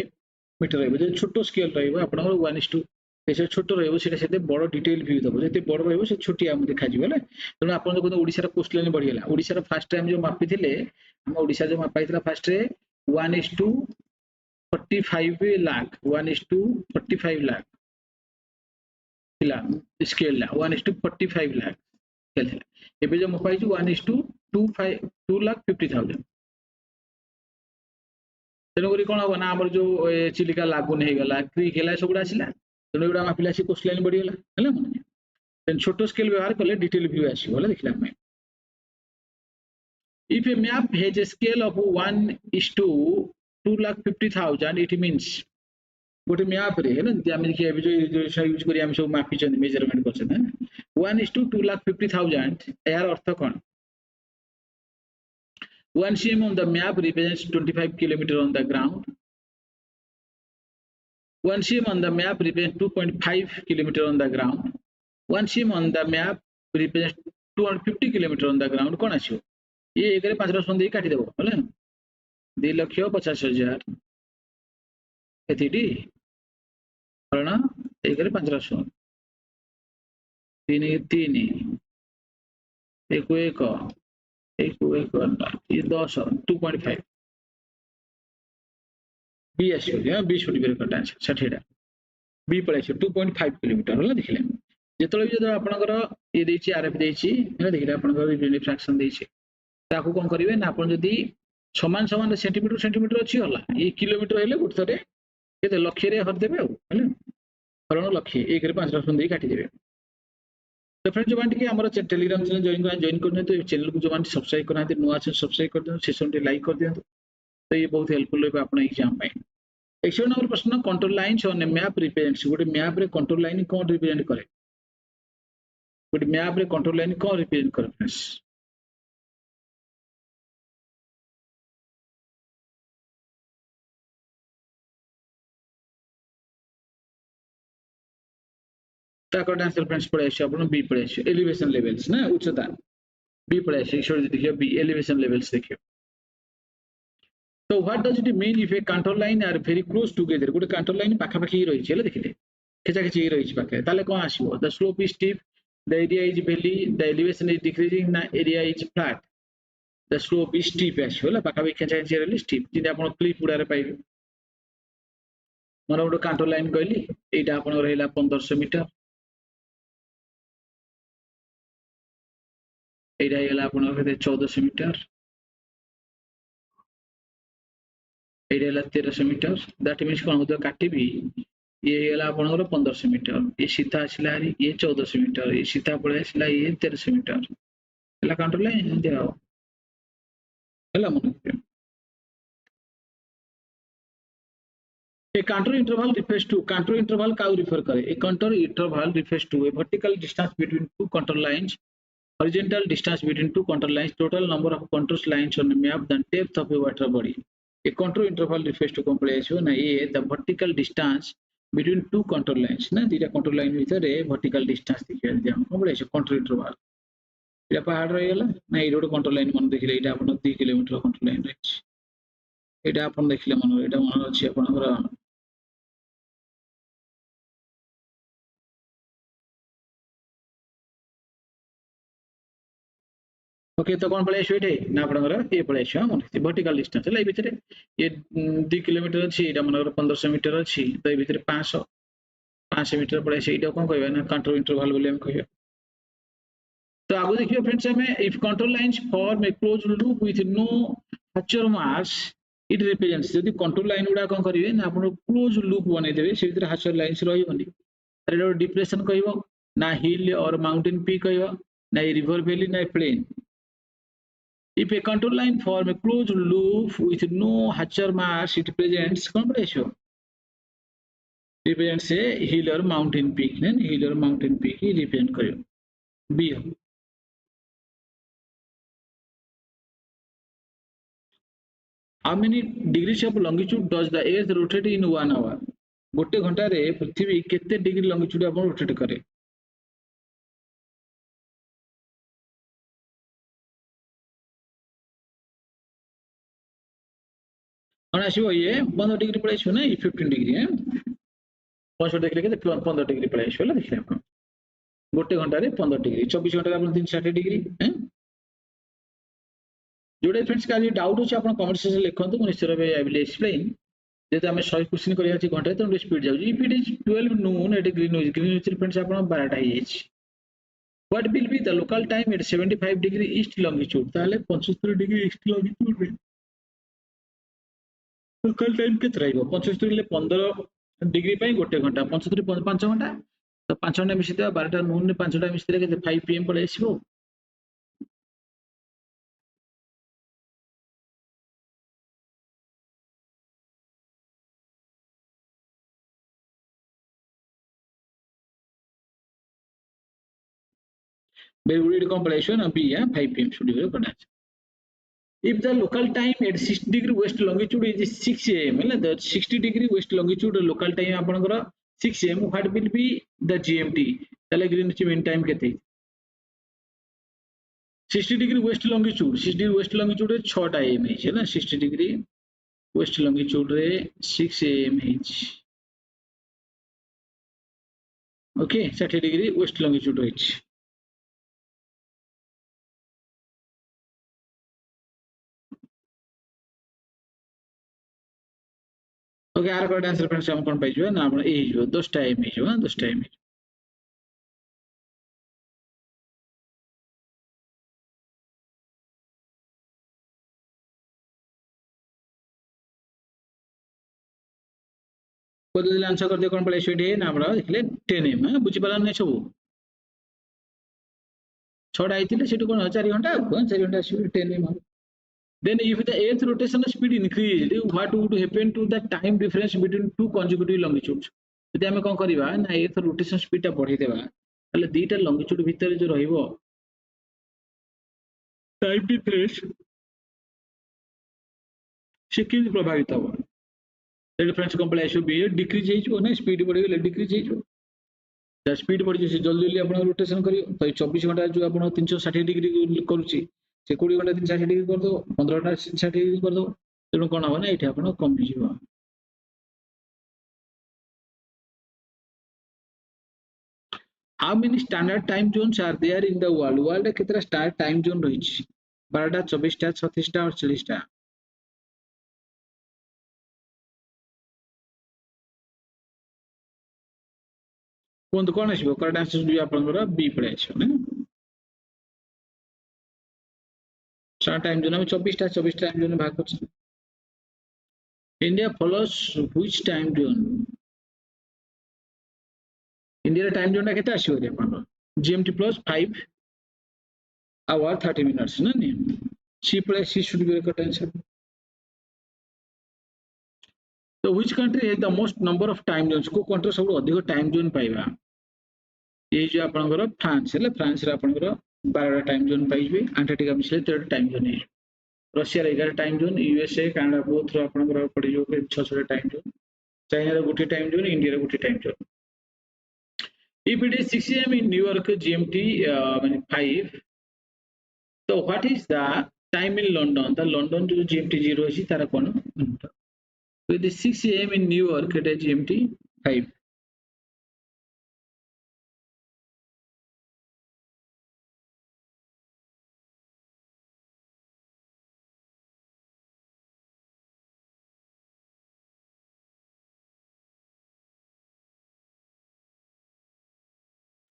मीटर रहबे जे छोटो स्केल रहबो आपन 1:2 से छोट रही बड़ डिटेल व्यू दब जो बड़ रही छोटिया देखा तेणु आप ओडिशा कोस्ट लाइन बढ़ीगला ओडिशा फास्ट टाइम जो मापी आम ओडिशा जो मापाई first 1:45 lakh 1:45 lakh scale 1:45 lakh scale एबे जो मपाई 1:250,000 तेणुक कौन हम ना आम जो चिलिका लागून होगा क्रिक है सब आसला तेणु एगुड़ा मापिला से कोस्ट लाइन बढ़ीगला है छोट स्केल व्यवहार कले डिटेल व्यू आसो देखला if a map has a scale of 1:250,000 it means गोटे मैप रे है ना आम देखिए यूज करी आम सब मापी मेजरमेंट कर 1:250,000 यार अर्थ कौन 1 cm on the map represents 25 kilometer on the ground 1 cm on the map represents 2.5 kilometer on the ground 1 cm on the map represents 250 kilometer on the ground कौन आछो ये एक 5 दे काटी देबो होला 2,50,000 एतिडी कारण एक 5 3 3 एक ये 10 2.5 बी आसो बी छोटी बेर कटा 60 बी पड़े 2.5 किलोमीटर होला देखिले जेतले भी आपनकर ये देछि आरएफ देछि है देखिले आपनकर यूनिट फ्रैक्शन देछि ताकू कोन करिवे ना आपन जदी समान समान सेंटीमीटर अछि होला ये किलोमीटर हेले गुटथरे केते लक्ष्य रे हर देबे हेले कारण लक्ष्य 1/5 दे काटी देबे तो फ्रेंड्स जो बांटी के हमर टेलीग्राम चैनल जॉइन करने तो चैनल को जो बांटी सब्सक्राइब करना नुआ चैनल सब्सक्राइब कर दें सेशन टे लाइक कर दियंतु तो ये बहुत हेल्पफुल होबे आपन एग्जाम में 100 नंबर प्रश्न control lines on A map represents गोटे मैप रे कंट्रोल लाइन कोन रिप्रेजेंट करे गोटे मैप रे कंट्रोल लाइन कोन रिप्रेजेंट करे फ्रेंड्स ताकर आंसर फ्रेंड्स पड़े आछे आपन बी पड़े आछे एलिवेशन लेवल्स ना उच्चता बी पड़े आछे सॉरी देखियो बी एलिवेशन लेवल्स देखियो तो what does it mean if a control line are very close together गोटे कंट्रोल लाइन पाखा पाखी रही छे देखिले खेचा खेची रही पाखे ताले कोन आसीबो the slope is steep the area is valley the elevation is decreasing ना area is flat the slope is steep आसीबो ला पाखा पाखी खेचा खेची रही स्टीप जिने आपन क्लिप उडा रे पाइबे मोर गोटे कंट्रोल लाइन कहली एटा आपन रहला 1500 मीटर एटा हेला आपन 1400 metre Etah Hella 1300 metre that means कोन होतो काटिबी ये हेला आपन 1500 मीटर ये सीधा आसला ये 1400 मीटर ये सीधा पळे आसला ये 1300 मीटर हेला कंट्रोल लाइन दिया हेला मन A contour interval refers to contour interval cow refer करे a contour interval refers to a vertical distance between two contour lines horizontal distance between two contour lines total number of contour lines on a map the depth of a water body a contour interval refers to completion na a the vertical distance between two contour lines na dita contour line भितर vertical distance देखिया दिया completion contour interval एटा पहाड़ रहला ना एटा contour line मन देखिले एटा अपन 2 kilometre contour line रहिछ एटा अपन देखिले मन एटा मन अछि आपनकर ओके तो कौन पड़े ये ना आपनकर ये पड़े वर्टिकल डिस्टेंस है भितर ये 2 किलोमीटर अछि एटा मनकर 1500 मीटर अछि तो ए भितर 500 मीटर पड़े एटा कोन कहबा ना कंट्रोल इंटरवल बोले हम कहबा तो आगो देखियो फ्रेंड्स हमें if control lines form a close loop with no hachure marks it represents यदि कंट्रोल लाइन उडा कोन करिवे ना आपन क्लोज लूप बनै देबे से भितर हैचर लाइंस रहिबनी एटा डिप्रेशन कहबो ना हिल और माउंटेन पीक कहबो ना रिवर वैली ना plane If a control line form a closed loop with no hatcher mass, it presents compression. Represents a hill or mountain peak. Then hill or mountain peak he represent करियो. B. How many degrees of longitude does the Earth rotate in 1 hour? गोटे घंटा रे पृथ्वी केते degree longitude अपन rotate करे कौन आसीबो ये 15 degree पड़े छ ना 15 डिग्री है 65 देखिले के 15 डिग्री पळै आइसो देखिले आपण गोटे घंटा रे 15 डिग्री 24 घंटा रे आपण 360 डिग्री जोड़े फ्रेंड्स का डाउट अच्छे आप कमेंट सेक्शन लिखते मुझे निश्चित भाव आई विल एक्सप्लेन जेहेतु आम 100 क्वेश्चन करा घंटे तो स्पीड जाऊँ if it is 12 noon at green friends आप 12टा हो what will be the local time at 75 degree east longitude ताले 75 डिग्री ईस्ट लॉन्गिट्यूड रे लोकल टाइम केते रहइबो 75 ले 15 डिग्री पई गोटे घंटा 75 5 घंटा तो 5 घंटा मिसी 12टा नून ने 5टा मिसी केते 5 पीएम पळे आसीबो very good compilation of B 5 pm should be recorded. If the local time at 60 degree west longitude is 6 am, the 60 degree west longitude local time apanakara 6 am, what will be the GMT? Tale Greenwich Mean Time kete 60 degree west longitude 60 degree west longitude 6 am है ना 60 degree west longitude रे 6 am है okay 60 degree west longitude है okay are correct answer friends हम कोन पाइजो ना आपण ए जो 10 टाइम हे जो 10 टाइम को दिले आंसर कर दे कोन पळे स्पीड हे ना आपण देखले 10 एम बुझी पालन नै सब छोड़ा आइतिले सेटु कोन 4 घंटा 4 घंटा speed 10 M then if the earth rotation speed increased what would happen to the time difference between two consecutive longitudes यदि हमें कोन करबा ना earth rotation speed ता बढ़ी देबा ताले दीटा longitude भीतर जो रहिबो टाइम डिफरेंस से कि प्रभावित हो एड फ्रेंड्स कंप्लाइशन भी डिक्रीज हे जो ना स्पीड बढ़ी गेले डिक्रीज हे जो द स्पीड बढ़ी जे जल्दी जल्दी आपण रोटेशन करियो तो 24 घंटा जो आपण 360 डिग्री करूची से 20 घंटा 360 डिग्री कर दो 15 घंटा 360 डिग्री कर दो तेणु कौन हम ना ये आप कमी जीव how many standard time zones are there in the world world केतरा स्टार टाइम जोन रही 12टा 24टा 36टा और 40टा कोन कोन आसीबो करेक्ट आंसर भी आपनकर बी पड़े छै ने स्टार टाइम जोन हम 24टा टाइम जोन भाग करछ India follows which time zone India time zone केते आसीबो रे आपन जीएमटी प्लस 5 आवर 30 मिनिट्स ना नि C plus C should be correct answer तो which country has the most number of time zones को कंट्री सब अधिक टाइम जोन पाइबा ये जो आपनकर फ्रांस है फ्रांस रे आपनकर 12टा टाइम जोन पाइबे अंटार्कटिका मिसले 13 टाइम जोन है रशिया रे 11 time zone USA Canada both रो आपनकर पड़ी जो 6 टाइम जोन चाइना रे गोटे टाइम जोन इंडिया रे गोटे time zone if it is 6 am in New York GMT 5 so what is the time in London the London जो GMT 0 है तारा कोन so it is 6 am in New York it is GMT 5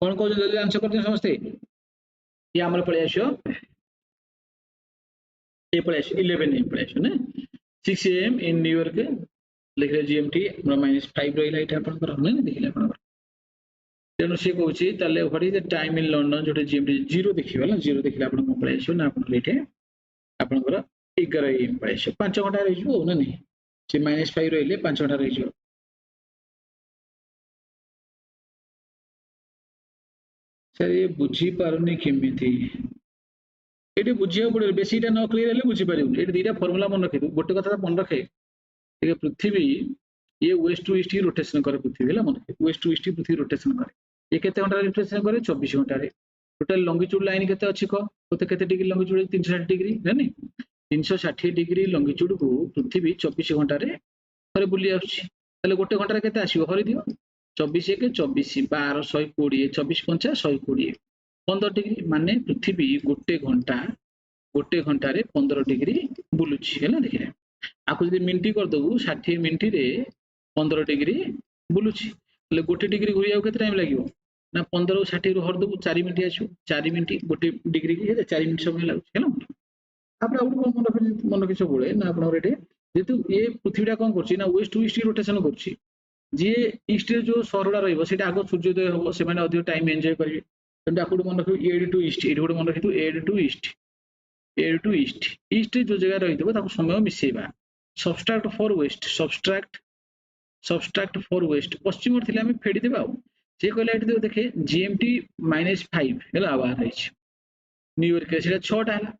कौन कौन जल्दी answer करते हैं समझते ये हमारे पढ़े आशो ये पढ़े आशो 11 एम पढ़े आशो ना 6 am इन न्यूयॉर्क लिख रहे जीएमटी -5 रहिला एटा अपन कर ने देखिले अपन तेनु से कहूची ताले what is the time in London Jote GMT 0 देखिबा ना 0 देखिला अपन को पढ़े आशो ना अपन लेटे अपन कर 11 am पढ़े आशो 5 घंटा रहि जो ना नहीं से -5 रहिले 5 घंटा रहि जो सर ये बुझी पारुनी केमिति एटी बुझिया पड़े बेसीटा न क्लियर हेले बुझी पारिबो एटी दीटा फार्मूला मन रखे गोटे कथा मन रखे ये पृथ्वी ये वेस्ट टू ईस्ट रोटेशन करे पृथ्वी हला मन वेस्ट टू ईस्ट पृथ्वी रोटेशन करे ये केते घंटा रोटेशन करे 24 घंटा रे टोटल लॉन्गिट्यूड लाइन केते अछि को केते डिग्री लॉन्गिट्यूड 360 डिग्री है 360 डिग्री लॉन्गिट्यूड को पृथ्वी 24 घंटा रे थरे बुली आछि तले गोटे घंटा रे केते आसीबो हरि दियो 24 1 24 12 120 24 5 120 15 डिग्री माने पृथ्वी गोटे घंटा रे 15 डिग्री बुलुची है ना देखिए आपको जब मिनटी कर दबु 60 मिनटी रे 15 डिग्री बुलुची ले गोटे डिग्री घुरिया केते टाइम लागियो ना 15 60 रो हर दबु 4 मिनिट आछो 4 मिनिट गोटे डिग्री की 4 मिनिट समय लागु है ना आपन आउट मन किछ बोले ना आपन रेटे जेतु ए पृथ्वीटा कोन करछि ना वेस्ट टू ईस्ट रोटेशन करछि जे ईस्ट रे जो सरडा रहइबो सेटा आगो सूर्योदय होबो से माने अधिक टाइम एन्जॉय करिवे तंदे आकुड मन रखियो एड टू ईस्ट एड मन रखियो एड टू ईस्ट ईस्ट जो जगह रही ताको समय मिसेबा subtract for west subtract for west पश्चिम थिले हम फेडी देबा से कहले एठी देखे जीएमटी -5 हैला बाहर रही न्यूयॉर्क रे सेटा 6 टा हैला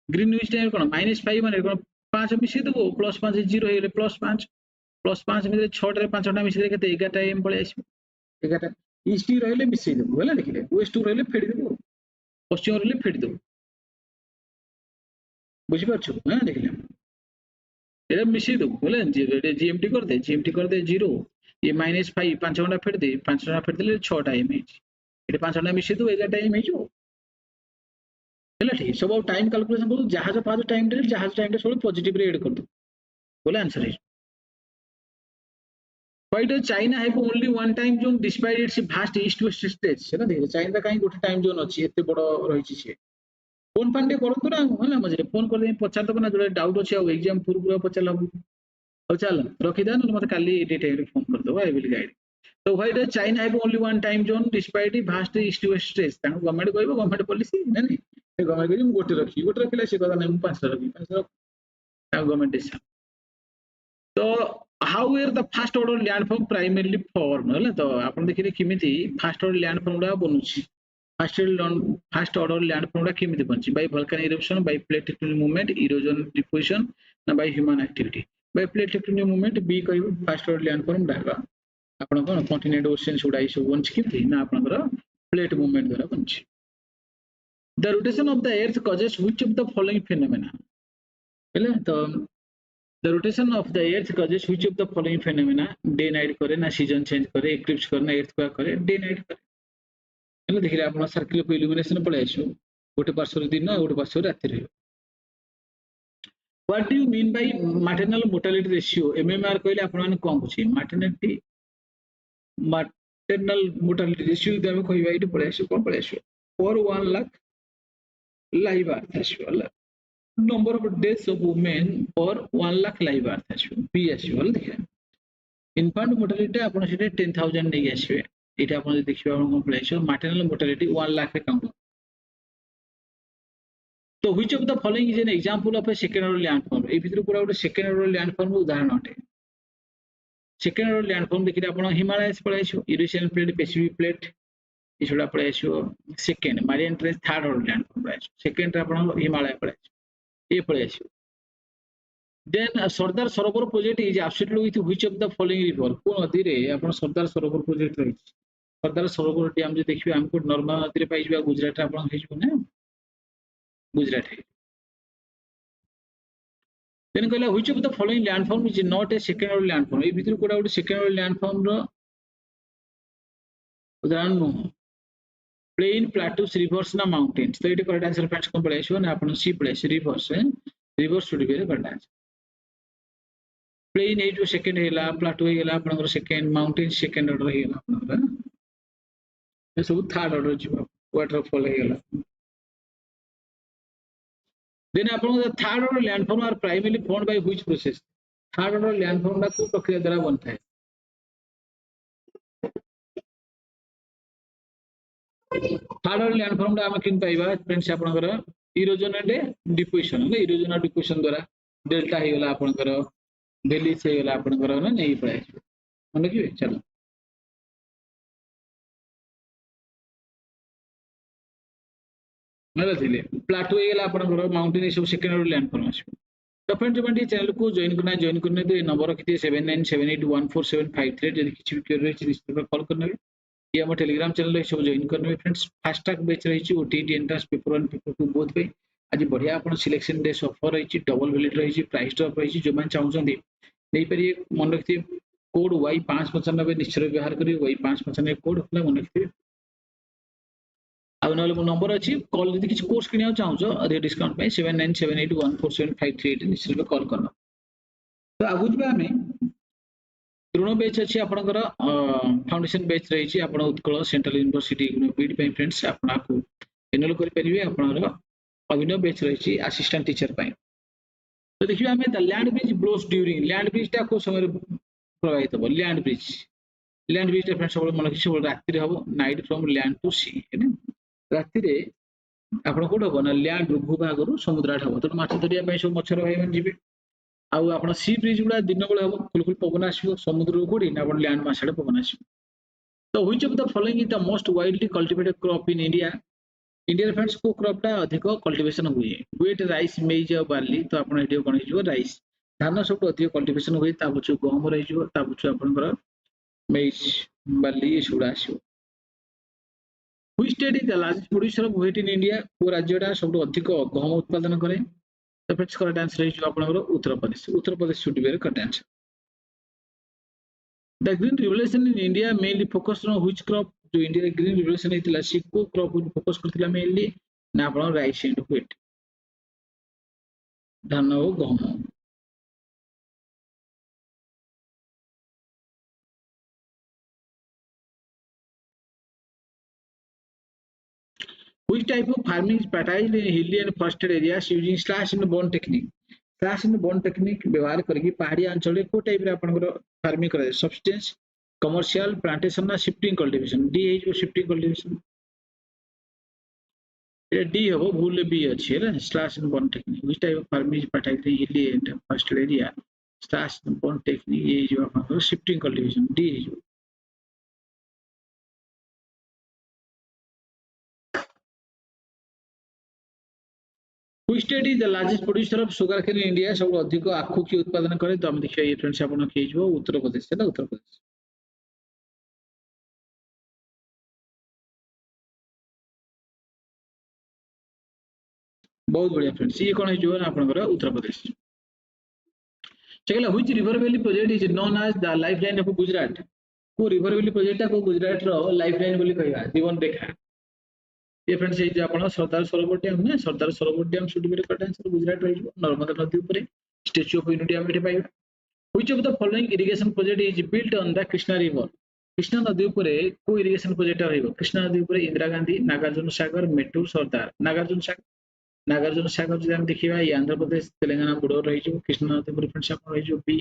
ग्रीनविच टाइम कोन -5 माने कोन 5 मिसे देबो +5 0 हेले +5 में 6 टा 5 टा मिसे केते 11 टा एम पळे आसी 11 टा ईस्ट रहले मिसे देबो हैला देखिले वेस्ट रहले फेडी देबो पश्चिम रहले फेडी देबो बुझी पाछो हां देखिले एरा मिसे देबो हैला जीएमटी कर दे 0 ये -5 5 घंटा फेड दे 5 घंटा फेड देले 6 टा एम एच एटा 5 घंटा मिसे दो 11 टा एम एच हैला ठीक सब टाइम कैलकुलेशन करू जहाज पाज टाइम रे सब पॉजिटिव रे ऐड कर दो बोले आंसर है Why does China have only one time zone despite its vast east-west stretch? है ना देखिए चाइना कहीं गोटे टाइम जोन अच्छी एते बड़ रही छे फोन पांडे करंतु ना होला मझे फोन कर दे पचार दब ना जो डाउट अछि आ एग्जाम पूरा पचारला हो चल रखि दे न मते काली एडी टाइम फोन कर दो आई विल गाइड तो why does China have only one time zone despite its vast east-west stretch? ताको गवर्नमेंट कहबो गवर्नमेंट पॉलिसी ना नहीं गवर्नमेंट कहबो गोटे रखिला से कथा नहीं 5 रखी 5 गवर्नमेंट डिसीजन तो how were the first order landform primarily formed है तो आपण देखिले किमिति फर्स्ट ऑर्डर लैंडफॉर्म रा बनुची फर्स्ट ऑर्डर लैंडफॉर्म रा किमिति बनची by volcanic eruption by plate tectonic movement erosion deposition ना by human activity by plate tectonic movement B कहबो फर्स्ट ऑर्डर लैंडफॉर्म डागा आपण कोन कॉन्टिनेंट ओशियन सुडाई सब बनची किमिति ना आपनकर प्लेट मूवमेंट द्वारा बनची the rotation of the earth causes which of the following phenomena हेले तो The rotation of the earth causes which of the following phenomena day night करे ना सीजन चेंज करे इक्लिप्स करे ना earthquake करे डे नाइट करे हेले देखिले आपण सर्किल को इल्युमिनेशन पळे आछो गोटे पार्श्व दिन गोटे पार्श्व राति रे What do you mean by maternal mortality ratio MMR कहले आपण माने कोन बुझी maternal mortality ratio हम कहबा इटे पळे आछो कोन पळे आछो for 1 lakh live birth ratio number of deaths of women per 1 lakh live birth आछो B आछो हल देखिए infant mortality आपण सेटे 10000 नै आछबे एटा आपण देखिबा आपण प्लेस maternal mortality 1 lakh रे काउंट तो which of the following is an example of a second order landform ए भितर पूरा ଗୋଟେ second order landform उदाहरण अटे second order landform देखिले आपण हिमालयस पळे आछो यूरेशियन प्लेट पैसिफिक प्लेट इसुडा पळे आछो second Mariana trench third order landform पळे आछो सेकंड रे आपण हिमालय पळे आछो ये पळे आछो then Sardar Sarovar project is absolutely with which of the following river कोन नदी रे आपण सरदार सरोवर प्रोजेक्ट रही सरदार सरोवर डैम जे देखिबे हमको नर्मदा नदी रे पाइबा गुजरात रे आपण हेजबो ना गुजरात है then कहला which of the following landform is not a second order landform A भितर कोडा ଗୋଟେ सेकंड ऑर्डर लैंडफॉर्म रो उदाहरण नो प्लेन प्लेटूस रिवर्स ना माउंटेन्स तो इटे करेक्ट आंसर फ्रेंड्स को पळे आछो ना आपण सी पळे rivers rivers should be correct answer plain जो सेकंड हेला प्लाटो हेला आपनकर सेकंड माउंटेन सेकंड ऑर्डर हेला आपनकर ये सब थर्ड ऑर्डर जीवा वाटरफॉल हेला देन आपन third order landform are primarily formed by which process third order landform को प्रक्रिया द्वारा बनता है थर्ड ऑर्डर लैंडफॉर्म हम किन पाइबा फ्रेंड्स आपनकर इरोजन एंड डिपोजिशन ने इरोजन और डिपोजिशन द्वारा डेल्टा हेला आपनकर वैली से हेला आपनकर ना नहीं पड़े मन कि चलो नला थिले प्लाटो हेला आपनकर माउंटेन सब सेकंड ऑर्डर लैंडफॉर्म आछो तो फ्रेंड्स जब चैनल को जॉइन करने तो नंबर रखिए 7978147538 यदि किसी भी क्वेरी रही इस पर कॉल करने ये हम टेलीग्राम चैनल सब जॉइन करने फ्रेंड्स फास्ट ट्रैक बैच रही OTT entrance paper 1 paper 2 both पे आज बढ़िया अपन सिलेक्शन डे ऑफर रही डबल वैलिड रही प्राइस ड्रॉप रही जो मान चाहउछंदी नहीं परिए मन रखिए कोड Y595 निश्चय व्यवहार करिए Y595 कोड होला मन रखिए आ नले मो नंबर अछि कॉल यदि किछ कोर्स किनिया चाहछो रे डिस्काउंट पे 7978147538 निश्चय कॉल करना तो आगु जबा हमें ऋण बैच अच्छी आपनकर फाउंडेशन बैच रही आपण उत्कल सेंट्रल यूनिवर्सिटी बीड पे फ्रेंड्स आपण आपको एनरोल कर परिबे आपनकर अभिनव बैच रही असिस्टेंट टीचर पे तो देखिए हमें the land bridge blows during land bridge टा को समय प्रभावित हो लैंड ब्रिज फ्रेंड्स सब मन किछ राति रे हो नाइट फ्रॉम लैंड टू सी है ना राति रे आपण कोड हो ना लैंड भूभाग रु समुद्र आठ हो तो माछ धरिया पे सब मछर भाई मन जिवे आउ आपण सी ब्रिज गुडा दिन बेला हो कुलकुल पवन आसीबो समुद्र कोडी ना आपण लैंड माछडे पवन आसीबो तो which of the following is the most widely cultivated crop in India India friends को क्रॉप टा अधिक कल्टीवेशन हुए व्हीट राइस मेज और बार्ली तो आपण एडियो कोन हिजो राइस धान सब अधिक कल्टीवेशन हुए ता पछु गहम रहि जिवो ता पछु आपनकर मेज बार्ली ए सुडा आसीबो which state is the largest producer of wheat in India को राज्यटा सब अधिक गहम उत्पादन करे तो फ्रेंड्स करेक्ट आंसर इज आपनकर Uttar Pradesh should be correct answer the green revolution in India mainly focused on which crop जो इंडिया ग्रीन रिवोल्यूशन हेतिला सिको क्रॉप को फोकस करथिला मेनली ना आपण राइस एंड व्हीट धान और गहम which type of farming is practiced in hilly and forested areas using slash and burn technique slash and burn technique व्यवहार करके पहाड़ी अंचल रे को टाइप रे आपनकर फार्मिंग करे सब्सटेंस कमर्शियल प्लांटेशन ना shifting cultivation D is shifting cultivation ये डी हो भूल बी अछि है slash and burn technique which type of farming is practiced in hilly and forested area slash and burn technique ये जो आपनकर shifting cultivation D is Which state is the largest producer of sugarcane in India? सब अधिक आखु की उत्पादन करे तो हम देखिए ये फ्रेंड्स आपन के जो उत्तर प्रदेश है ना उत्तर प्रदेश बहुत बढ़िया फ्रेंड्स ये कौन है जो आपन उत्तर प्रदेश चला which river valley project is known as the lifeline of Gujarat को river valley project को गुजरात रो लाइफलाइन बोली कहबा जीवन रेखा ये फ्रेंड्स ये आपण सरदार सरोवर डैम ने Sardar Sarovar dam should be correct answer Gujarat रही नर्मदा नदी ऊपर स्टैच्यू ऑफ यूनिटी हम एठी पाइबा which of the following irrigation project is built on the Krishna river Krishna नदी ऊपर को इरिगेशन प्रोजेक्ट रहइबो कृष्णा नदी ऊपर इंदिरा गांधी नागार्जुन सागर मेट्रो सरदार नागार्जुन सागर जे हम देखिबा ये आंध्र प्रदेश तेलंगाना बॉर्डर रही जो कृष्णा नदी ऊपर फ्रेंड्स आपण रही जो बी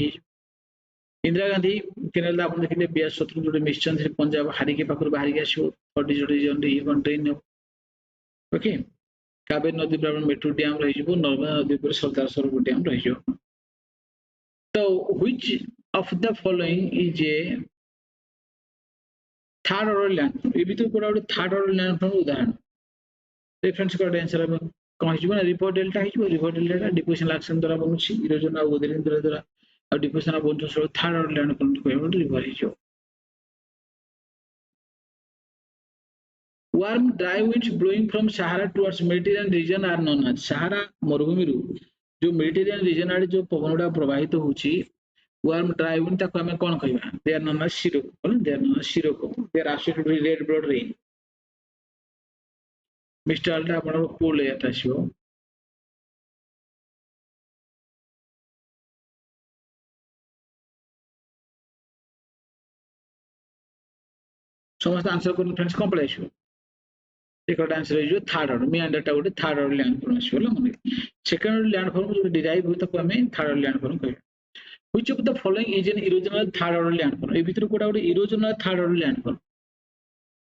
इंदिरा गांधी केरल आपण देखिले बिया शत्रु जोडे मिशन से पंजाब हारी के पाखर बाहर के आसो 40 जोडे जन ये कंट्री ओके कावेरी नदी पर मेट्रो डैम रही नर्मदा नदी पर सरदार सरोवर डैम रही तो which of the following is a third order landform ये भी तो कोडा थर्ड ऑर्डर लैंडफॉर्म उदाहरण रेफरेंस कोड आंसर हम कौन हिजो ना रिपोर्ट डेल्टा डिपोजिशन एक्शन द्वारा बनुछि इरोजन आ उदरिन द्वारा आ डिपोजिशन आ बोलतो सब थर्ड ऑर्डर लैंडफॉर्म कहबो रिवर हिजो warm dry winds blowing from Sahara towards Mediterranean region are known as Sahara मरुभूमि रु जो मेडिटेरियन रीजन आड़े जो पवनडा प्रवाहित होउची warm dry wind ताको हमें कोन कहबा they are known as sirocco they are known as sirocco they are absolutely red blood rain mistral अल्टा आपण को ले आतासियो समस्त आंसर करन फ्रेंड्स कोन पळाइसो correct answer is third order मी अंडर टा गोटे थर्ड ऑर्डर लैंडफॉर्म आसीबो ल मन सेकंड ऑर्डर लैंडफॉर्म जो डिराइव होता को हमें थर्ड ऑर्डर लैंडफॉर्म कहबा which of the following is an erosional third order landform ए भीतर कोडा गोटे erosional third order landform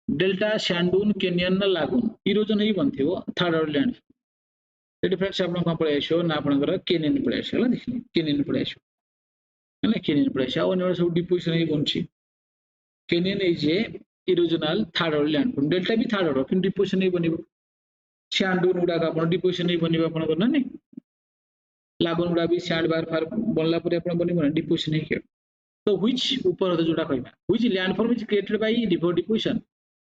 delta sand dune canyon ना लागून इरोजन ही बनथिबो थर्ड ऑर्डर लैंडफॉर्म एटी फ्रेंड्स आपण कोन पळाइसो ना आपनकर कैनियन पळाइसो ल देखि कैनियन पळाइसो ना कैनियन पळाइसो आ ओने सब डिपोजिशन ही बनछि canyon is a erosional third order landform delta भी थर्ड ऑर्डर किन डिपोजिशन ही बनिबो सैंडून उडा का आपण डिपोजिशन ही बनिबो आपण करना नै लागून उडा भी सैंड बार फार बनला परे आपण बनिबो डिपोजिशन ही के तो व्हिच ऊपर जोटा कहबा which landform is created by river deposition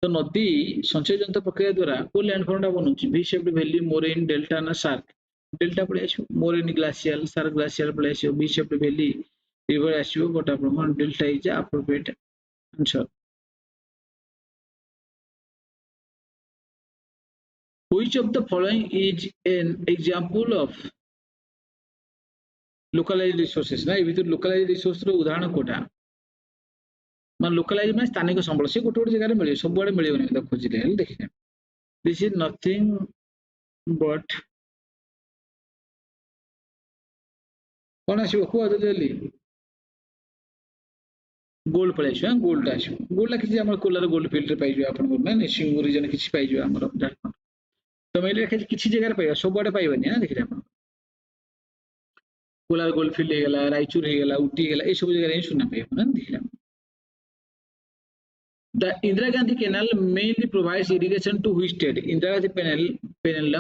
तो नदी संचय जंत्र प्रक्रिया द्वारा को लैंडफॉर्म बनुची V shaped valley moraine delta ना सार्क डेल्टा पड़े आछो मोरेन ग्लासियल सार्क ग्लासियल पड़े आछो वी शेप्ड वैली ଏଇଭଳି ଆସିବ ବଟ୍ ଆପଣଙ୍କର delta is appropriate answer. Which of the following is an example of localized resources? ना ये भी तो localized resource रो उदाहरण कोटा मान localized में स्थानिक संबल से गोटे गोटे जगह मिले सब बड़े मिले बने तो खोजिले हेल देखिए this is nothing but कौन आसिबो को जल्दी गोल्ड पळे आसिबो गोल्ड आसिबो गोल्ड किछि हमर कोलार गोल्ड फील्ड रे पाइजो आपन को ना सिंग रीजन किछि पाइजो हमर झारखंड तो मैले किछि जगह रे पाइबा सब बड़े पाइबनी ना देखिले आपन कोलार गोल्ड फील्ड हे गेला रायचूर हे गेला उटी हे गेला ए सब जगह रे सुना पाइबो ना देखिले The Indira Gandhi Canal mainly provides irrigation to which state? Indira Gandhi canal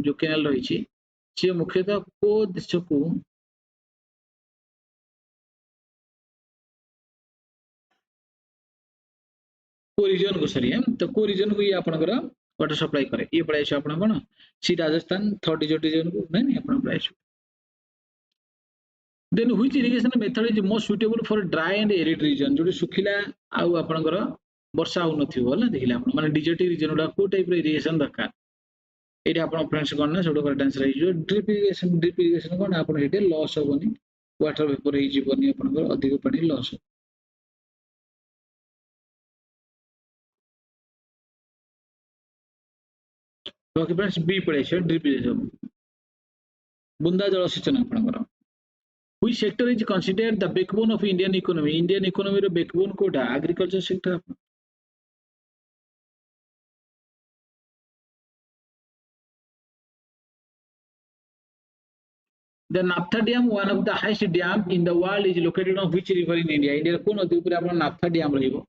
जो canal रही छी से मुख्यतः को देश को रीजन को सरी तो को रीजन को ये आपनकर वाटर सप्लाई करे ये पड़ाई छ आपन कोन सी राजस्थान थर्ड रीजन को नहीं आपन पड़ाई छ then which irrigation method is most suitable for dry and arid region जो सुखिला आउ आपनकर वर्षा हो नथिबो ना देखिला आपन माने डिजर्ट रीजन उडा को टाइप रे इरिगेशन दरकार एटा आपन फ्रेंड्स कोन ना छोटो करेक्ट आंसर है जो ड्रिप इरिगेशन कोन आपन हेटे लॉस होबनी वाटर वेपर ही जीवनी आपन अधिक पानी लॉस ओके फ्रेंड्स बी पड़े छ ड्रिप इरिगेशन बुंदा जल सेचन आपन which sector is considered the backbone of Indian economy? Indian economy row backbone Kota agriculture sector. The Naphtha Dam, one of the highest dam in the world, is located on which river in India? India को नदी ऊपर आपन Naphtha Dam रहिबो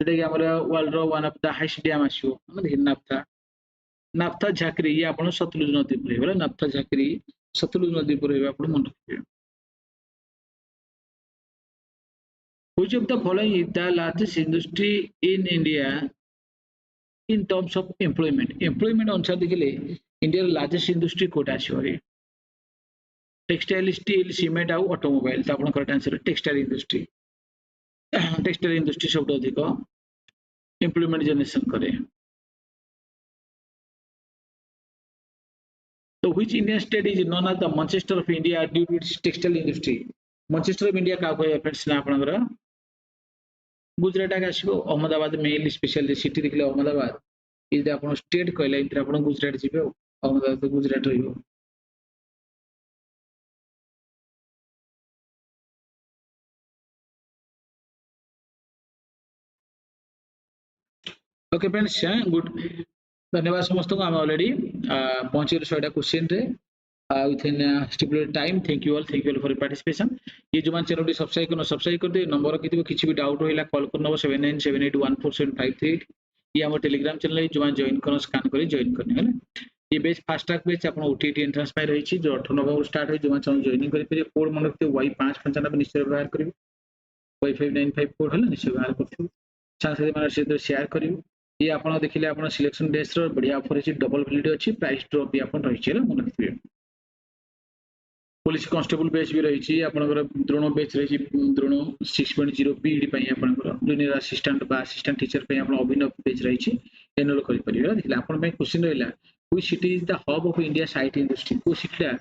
जेटा कि हमर world रो one of the highest dam आसियो हम देखि नाप्था झाकरी ये आपन सतलुज नदी पर हेबला नाप्था झाकरी सतलुज नदी पर हेबा आपन मन रखिबे Which of the following is the largest industry in India in terms of employment? Employment अनुसार देखिले India largest industry Kota आसियो textile steel cement आउ ऑटोमोबाइल तो आपन करेक्ट आंसर टेक्सटाइल इंडस्ट्री सब अधिक एम्प्लॉयमेंट जनरेशन करे तो which Indian state is known as the Manchester of India due to its textile industry? Manchester of India का कोई friends ना आपनकर गुजरात का आसिबो अहमदाबाद मेनली स्पेशल सिटी देखले अहमदाबाद इज आपन स्टेट कहले इतर आपन गुजरात जिबे अहमदाबाद तो गुजरात रहिबो ओके फ्रेंड्स गुड धन्यवाद समस्त को हम ऑलरेडी पहुंचे 100 क्वेश्चन रे within stipulated time. Thank you all for your participation. ये जो मान चैनल सब्सक्राइब कर दे नंबर कितबो किछि भी डाउट होइला कॉल कर नबो 7978147538 ये हमर टेलीग्राम चैनल है जो मान जॉइन करो स्कैन करी जॉइन करने है ये बेच फास्ट ट्रैक बेच अपन ओटीटी एंट्रेंस पाई रही छी जो 18 नवंबर स्टार्ट होई जो मान चैनल जॉइन करि पे कोड मन रखते Y595 निश्चय व्यवहार करियो Y595 कोड हला निश्चय व्यवहार करथियो साथ साथ माने से शेयर करियो ये आपण देखिले आपण सिलेक्शन डेस रो बढ़िया ऑफर अछि डबल वैलिडिटी अछि प्राइस ड्रॉप भी आपण रही छी मन रखियो पुलिस कांस्टेबल बैच भी रही छी आपनकर द्रोण बैच रही छी द्रोण 6.0 बीईडी पई आपनकर जूनियर असिस्टेंट बा असिस्टेंट टीचर पई आपण अभिनव बैच रही छी एनरोल करि परिबा देखला आपण पई क्वेश्चन रहिला which city is the hub of India IT industry को सिटीला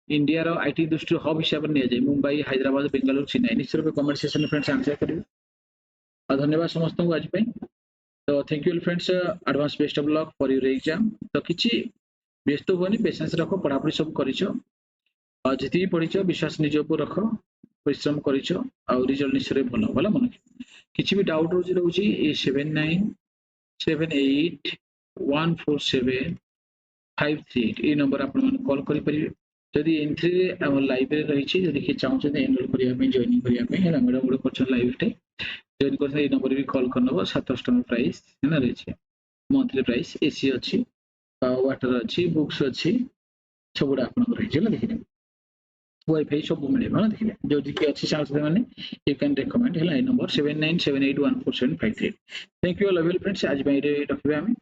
इंडिया रो आईटी इंडस्ट्री हब हिसाब ने जाय मुंबई हैदराबाद बेंगलुरु चेन्नई निश्चय रूप कमेंट सेक्शन में फ्रेंड्स आंसर करियो और धन्यवाद समस्त को आज पई तो thank you friends advance best of luck for your exam तो किछि व्यस्त होनी पेशेंस रखो पढ़ापढ़ी सब करिछो और जितनी पढ़ीच विश्वास निज ऊपर रख परिश्रम करिछ आ रिजल्ट निश्चय भल भला मन किछि भी डाउट रोज रहउची 7978147538 ए नंबर आपन मन कॉल करि परिबे जदि एंट्री रे हम लाइव रे रही छी जदि कि चाहू छ एनरोल करिया पे जॉइन करिया पे हमरा मेडम गुड क्वेश्चन लाइव टे जॉइन करसे ए नंबर भी कॉल करनबो 700 टका प्राइस हेना रही छी मंथली प्राइस एसी अछि वाटर अछि बुक्स अछि सबुडा आपन रही छी ना देखि वाईफाई सब मिले ना देखिले जो जी अच्छी साथ माने यू कैन रेकमेंड है number 7978147538 thank you all avail friends आज बाय रे रखबे हमें